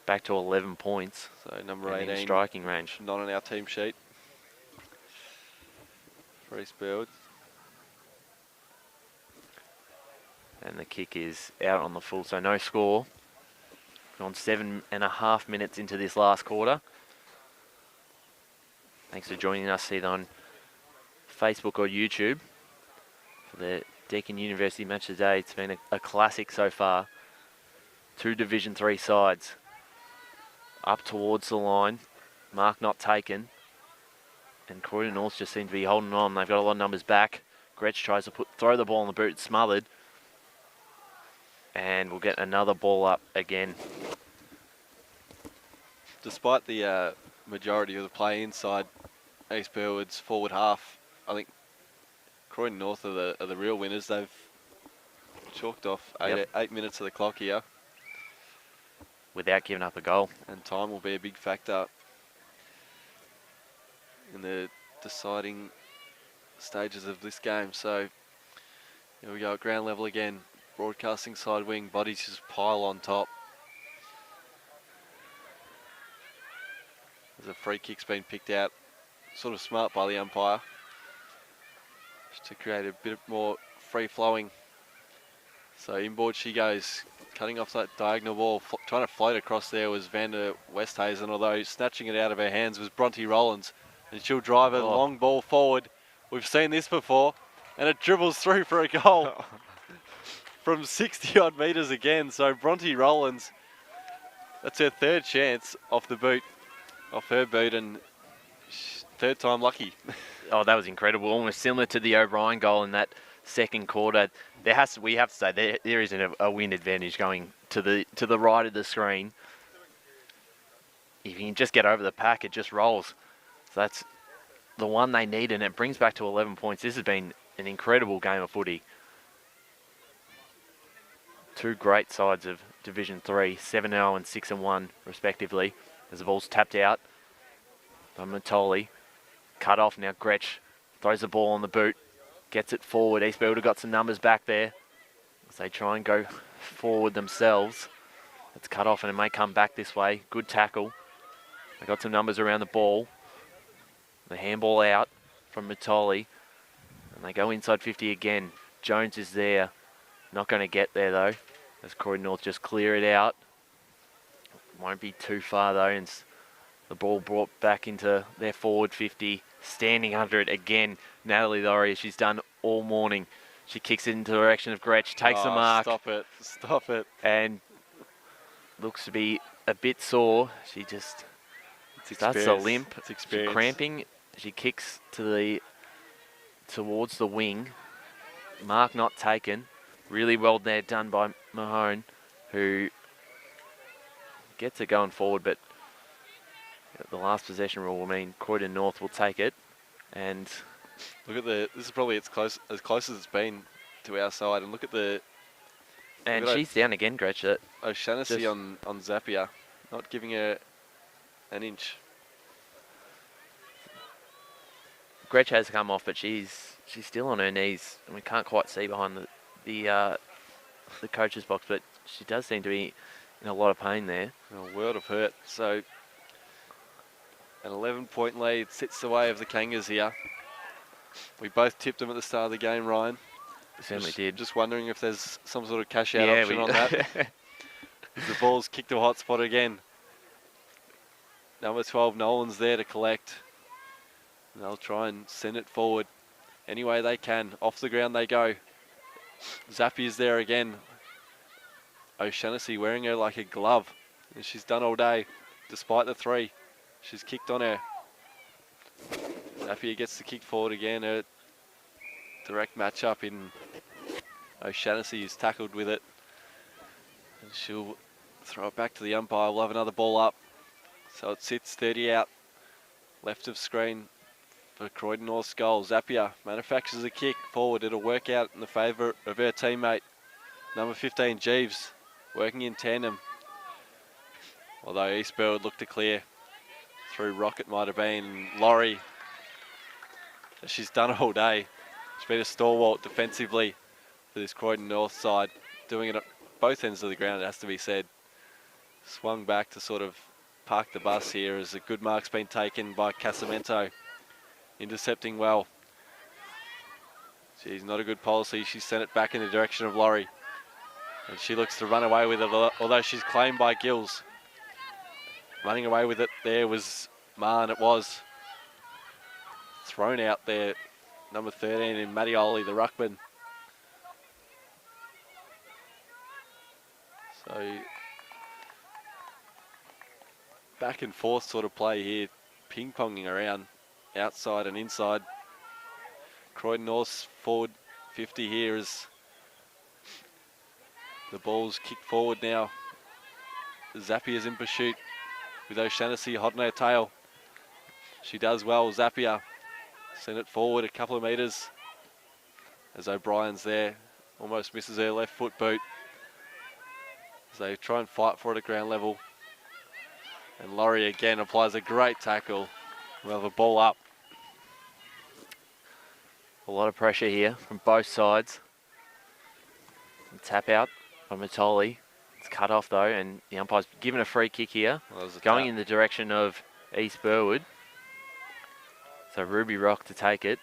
back to 11 points. So number 18 in striking range. Not on our team sheet for East Burwood. And the kick is out on the full, so no score. Gone 7.5 minutes into this last quarter. Thanks for joining us either on Facebook or YouTube for the Deakin University match today. It's been a classic so far. 2 Division 3 sides up towards the line. Mark not taken. And Croydon North just seem to be holding on. They've got a lot of numbers back. Gretsch tries to throw the ball in the boot, smothered. And we'll get another ball up again. Despite the majority of the play inside East Burwood's forward half, I think Croydon North are the real winners. They've chalked off 8 minutes of the clock here. Without giving up a goal. And time will be a big factor in the deciding stages of this game. So here we go at ground level again. Broadcasting side wing, bodies just pile on top. As a free kick's been picked out, sort of smart by the umpire, just to create a bit more free-flowing. So inboard she goes, cutting off that diagonal ball, trying to float across there was Van der Westhuizen, although snatching it out of her hands was Bronte Rollins. And she'll drive a long ball forward. We've seen this before, and it dribbles through for a goal from 60-odd metres again. So Bronte Rollins, that's her third chance off her boot, and third time lucky. Oh, that was incredible. Almost similar to the O'Brien goal in that second quarter. We have to say there is a wind advantage going to the right of the screen. If you can just get over the pack, it just rolls. So that's the one they need, and it brings back to 11 points. This has been an incredible game of footy. Two great sides of Division 3, 7-0 and 6-1 respectively, as the ball's tapped out by Matoli. Cut off now. Gretsch throws the ball on the boot, gets it forward. East Burwood have got some numbers back there as they try and go forward themselves. It's cut off and it may come back this way. Good tackle. They got some numbers around the ball. The handball out from Matoli, and they go inside 50 again. Jones is there. Not going to get there though, as Croydon North just clear it out. Won't be too far though, and the ball brought back into their forward 50. Standing under it again, Natalie Laurie, she's done all morning. She kicks it into the direction of Gretsch, takes the mark. Stop it. And looks to be a bit sore. She just starts to limp. She's cramping. She kicks towards the wing. Mark not taken. Really well there done by Mahone, who gets it going forward, but the last possession rule will mean Croydon North will take it. And look at this is probably as close as it's been to our side. And look at she's down again, Gretsch. O'Shaughnessy on Zappia, not giving her an inch. Gretsch has come off, but she's still on her knees, and we can't quite see behind the coach's box, but she does seem to be in a lot of pain there. A world of hurt. So an 11-point lead sits the way of the Kangas here. We both tipped them at the start of the game, Ryan. We certainly did. Just wondering if there's some sort of cash-out option on that. The ball's kicked to a hot spot again. Number 12, Nolan's there to collect. And they'll try and send it forward any way they can. Off the ground they go. Zappia's there again. O'Shaughnessy wearing her like a glove. And she's done all day, despite the 3. She's kicked on her. Zappia gets the kick forward again. Her direct matchup in O'Shaughnessy is tackled with it. And she'll throw it back to the umpire. We'll have another ball up. So it sits 30 out. Left of screen for Croydon North's goal. Zappia manufactures a kick forward. It'll work out in the favour of her teammate. Number 15, Jeeves, working in tandem. Although East Burwood looked to clear. Through Rocket might have been Laurie. She's done it all day. She's been a stalwart defensively for this Croydon North side, doing it at both ends of the ground, it has to be said. Swung back to sort of park the bus here as a good mark's been taken by Casamento. Intercepting well. She's not a good policy. She sent it back in the direction of Laurie. And she looks to run away with it, although she's claimed by Gills. Running away with it there was Marn. It was thrown out there. Number 13 in Mattioli, the ruckman. So back and forth sort of play here, ping-ponging around outside and inside. Croydon North's forward 50 here as the ball's kicked forward now. Zappia's in pursuit with O'Shaughnessy hot on her tail. She does well, Zappia. Send it forward a couple of metres as O'Brien's there. Almost misses her left foot boot as they try and fight for it at ground level. And Laurie again applies a great tackle. We'll have a ball up. A lot of pressure here from both sides. And tap out by Matoli. It's cut off though, and the umpire's given a free kick here. Well, going in the direction of East Burwood. So Ruby Rock to take it.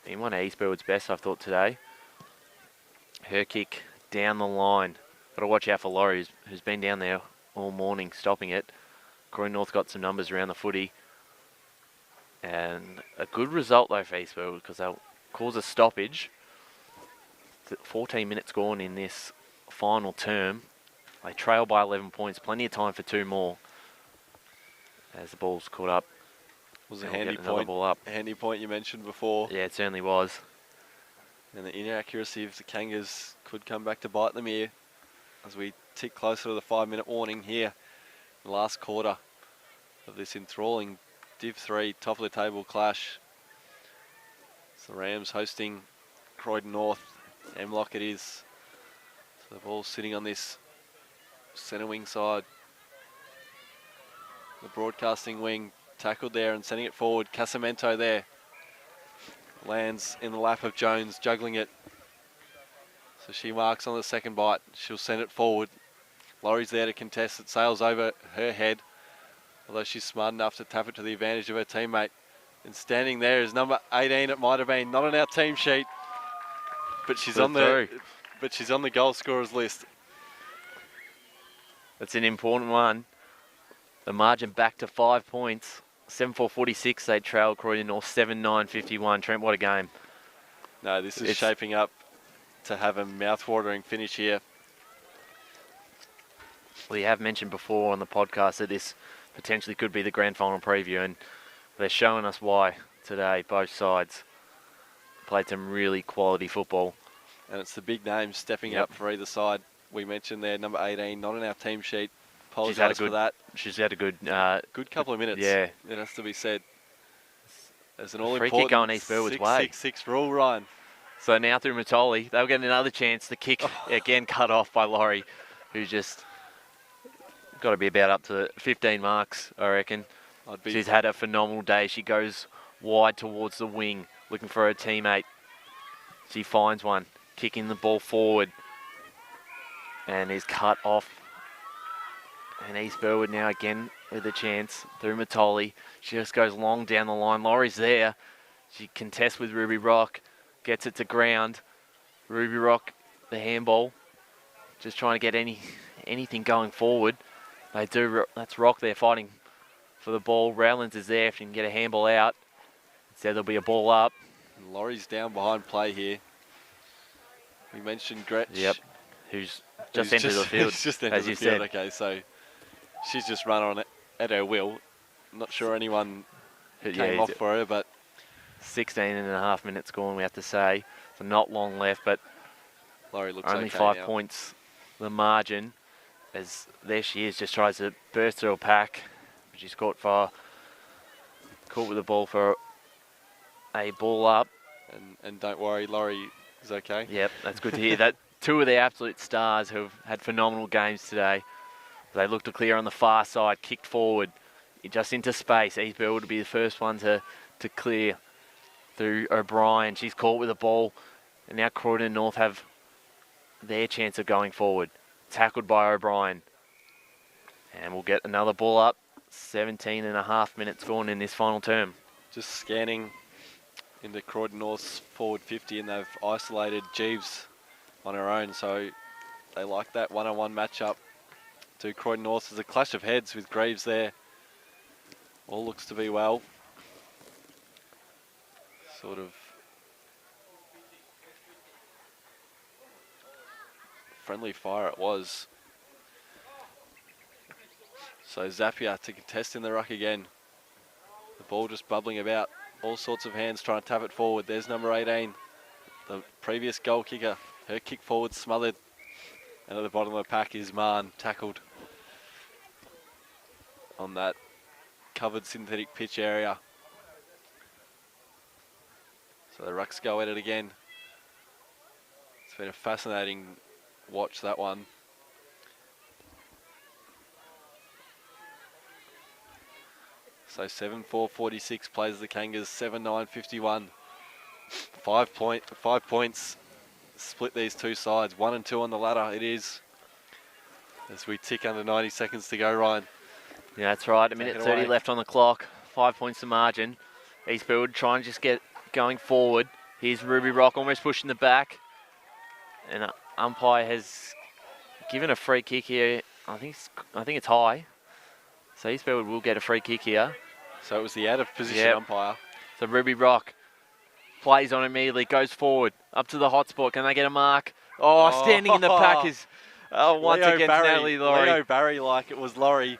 Been one of East Burwood's best, I've thought, today. Her kick down the line. Got to watch out for Laurie, who's been down there all morning stopping it. Croydon North got some numbers around the footy. And a good result, though, for East Burwood, because they'll cause a stoppage. 14 minutes gone in this final term. They trail by 11 points. Plenty of time for 2 more. As the ball's caught up. Was a handy point. Ball up. Handy point you mentioned before. Yeah, it certainly was. And the inaccuracy of the Kangas could come back to bite them here as we tick closer to the 5-minute warning here. The last quarter of this enthralling Div 3 top of the table clash. It's the Rams hosting Croydon North. M-Lock it is. So the ball's sitting on this centre wing side. The broadcasting wing tackled there and sending it forward. Casamento there. Lands in the lap of Jones, juggling it. So she marks on the second bite. She'll send it forward. Laurie's there to contest. It sails over her head. Although she's smart enough to tap it to the advantage of her teammate. And standing there is number 18. It might have been not on our team sheet, but she's on the goal scorers list. That's an important one. The margin back to 5 points. 7-4-46, they trail Croydon North 7-9-51. Trent, what a game. No, this is shaping up to have a mouth-watering finish here. We have mentioned before on the podcast that this potentially could be the grand final preview, and they're showing us why today. Both sides played some really quality football. And it's the big names stepping up for either side. We mentioned there, number 18, not on our team sheet. Apologise for that. She's had a good couple of minutes. Yeah. It has to be said. There's an free kick going East Burwood's way. 6-6 rule, Ryan. So now through Matoli, they'll get another chance. The kick again cut off by Laurie, who's just got to be about up to 15 marks, I reckon. She's had a phenomenal day. She goes wide towards the wing, looking for her teammate. She finds one, kicking the ball forward, and is cut off. And East Burwood now again with a chance through Matoli. She just goes long down the line. Laurie's there. She contests with Ruby Rock. Gets it to ground. Ruby Rock, the handball. Just trying to get anything going forward. They do. That's Rock there fighting for the ball. Rowlands is there if she can get a handball out. Instead there'll be a ball up. And Laurie's down behind play here. We mentioned Gretsch. Yep. Who's just entered the field. Just entered the field. Okay, so she's just run on it at her will. Not sure anyone came off for her, but 16.5 minutes gone, we have to say. So not long left, but Laurie looks only okay 5 now. points the margin. As there she is, just tries to burst through a pack. She's caught with the ball for a ball up. And don't worry, Laurie is okay. Yep, that's good to hear. That two of the absolute stars who have had phenomenal games today. They look to clear on the far side, kicked forward, just into space. East Burwood will be the first one to clear through O'Brien. She's caught with the ball, and now Croydon North have their chance of going forward. Tackled by O'Brien. And we'll get another ball up. 17.5 minutes gone in this final term. Just scanning into Croydon North's forward 50, and they've isolated Jeeves on her own, so they like that one-on-one matchup. To Croydon North, there's a clash of heads with Graves there. All looks to be well. Sort of friendly fire it was. So Zapier to contest in the ruck again. The ball just bubbling about. All sorts of hands trying to tap it forward. There's number 18, the previous goal kicker. Her kick forward smothered. And at the bottom of the pack is Marn, tackled on that covered synthetic pitch area. So the rucks go at it again. It's been a fascinating watch, that one. So 7-4-46 plays the Kangas, 7-9-51. 5 points split these two sides. 1 and 2 on the ladder it is. As we tick under 90 seconds to go, Ryan. Yeah, that's right. A Take minute it 30 away. left on the clock. 5 points to margin. East Burwood try and just get going forward. Here's Ruby Rock almost pushing the back. And umpire has given a free kick here. I think it's high. So East Burwood will get a free kick here. So it was the out of position Yep. umpire. So Ruby Rock plays on immediately, goes forward, up to the hot spot. Can they get a mark? Oh, standing in the pack is once Leo against Barry, Natalie Laurie. Leo Barry like it was Laurie.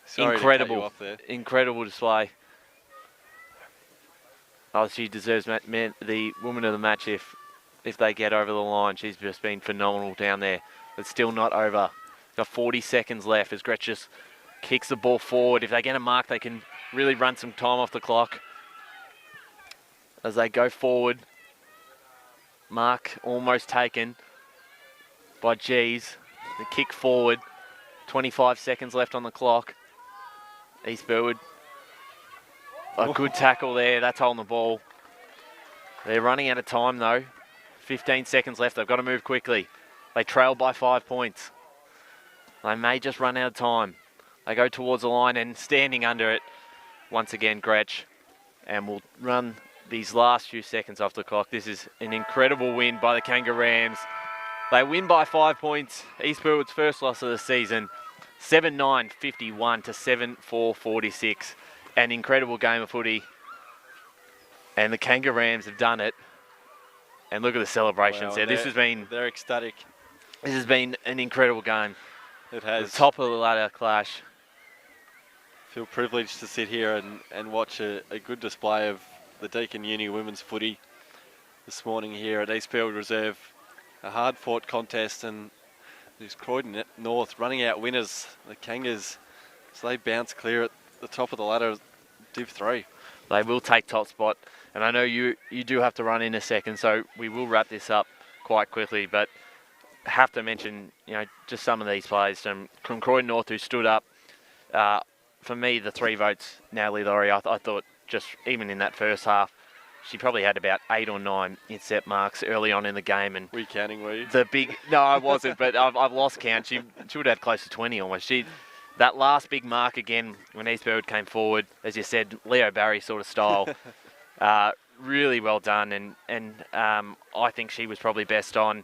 Sorry Incredible. to cut you off there. Incredible display. Oh, she deserves the woman of the match if they get over the line. She's just been phenomenal down there. But still not over. Got 40 seconds left as Gretsch just kicks the ball forward. If they get a mark, they can really run some time off the clock. As they go forward, mark almost taken by G's. The kick forward, 25 seconds left on the clock. East Burwood. A good tackle there, that's holding the ball. They're running out of time though. 15 seconds left, they've got to move quickly. They trail by 5 points. They may just run out of time. They go towards the line and standing under it, once again Gretsch. And we'll run these last few seconds off the clock. This is an incredible win by the Kangaroos. They win by 5 points. East Burwood's first loss of the season. 7-9-51 to 7-4-46. An incredible game of footy. And the Kangaroos have done it. And look at the celebrations there. They're ecstatic. This has been an incredible game. It has. The top of the ladder clash. Feel privileged to sit here and watch a good display of the Deakin Uni women's footy this morning here at East Burwood Reserve. A hard-fought contest, and these Croydon North running out winners, the Kangas, so they bounce clear at the top of the ladder, Div 3. They will take top spot, and I know you do have to run in a second, so we will wrap this up quite quickly, but have to mention, just some of these players from Croydon North who stood up. For me, the 3 votes, Natalie Laurie, I thought just even in that first half, she probably had about 8 or 9 intercept marks early on in the game. And were you counting, were you? No, I wasn't, but I've lost count. She would have had close to 20 almost. That last big mark again when East Burwood came forward, as you said, Leo Barry sort of style. Really well done, and I think she was probably best on.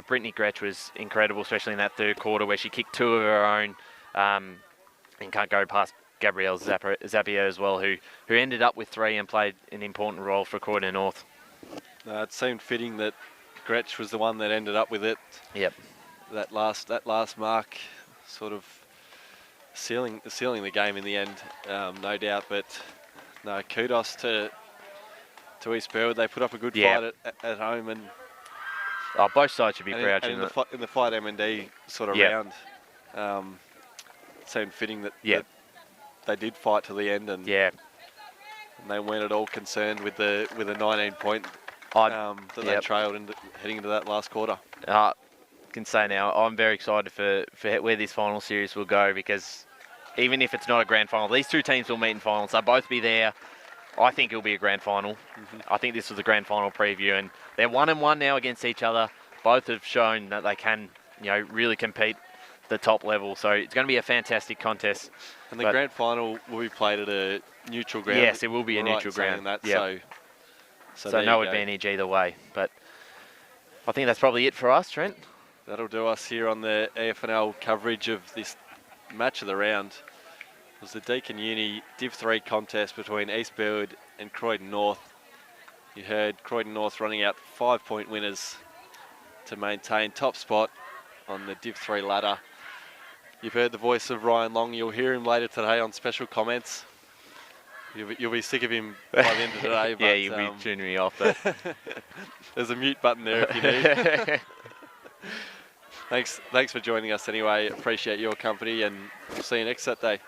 Brittany Gretsch was incredible, especially in that third quarter where she kicked 2 of her own and can't go past Gabrielle Zapier as well, who ended up with 3 and played an important role for Croydon North. It seemed fitting that Gretsch was the one that ended up with it. Yep. That last mark, sort of sealing the game in the end, no doubt. But no, kudos to East Burwood. They put up a good fight at home, and both sides should be proud. In the fight M&D sort of round, seemed fitting that they did fight to the end, and they weren't at all concerned with a 19-point that they trailed heading into that last quarter. Can say now I'm very excited for where this final series will go, because even if it's not a grand final, these 2 teams will meet in finals. They'll both be there. I think it'll be a grand final. I think this was a grand final preview, and they're 1-1 now against each other. Both have shown that they can, really compete the top level. So it's going to be a fantastic contest. And the grand final will be played at a neutral ground. Yes, it will be a neutral ground. So no advantage either way. But I think that's probably it for us, Trent. That'll do us here on the AFNL coverage of this match of the round. It was the Deakin Uni Div 3 contest between East Burwood and Croydon North. You heard Croydon North running out 5-point winners to maintain top spot on the Div 3 ladder. You've heard the voice of Ryan Long. You'll hear him later today on special comments. You'll be sick of him by the end of the day. But, you'll be tuning me off. But there's a mute button there if you need. Thanks for joining us anyway. Appreciate your company, and we'll see you next Saturday.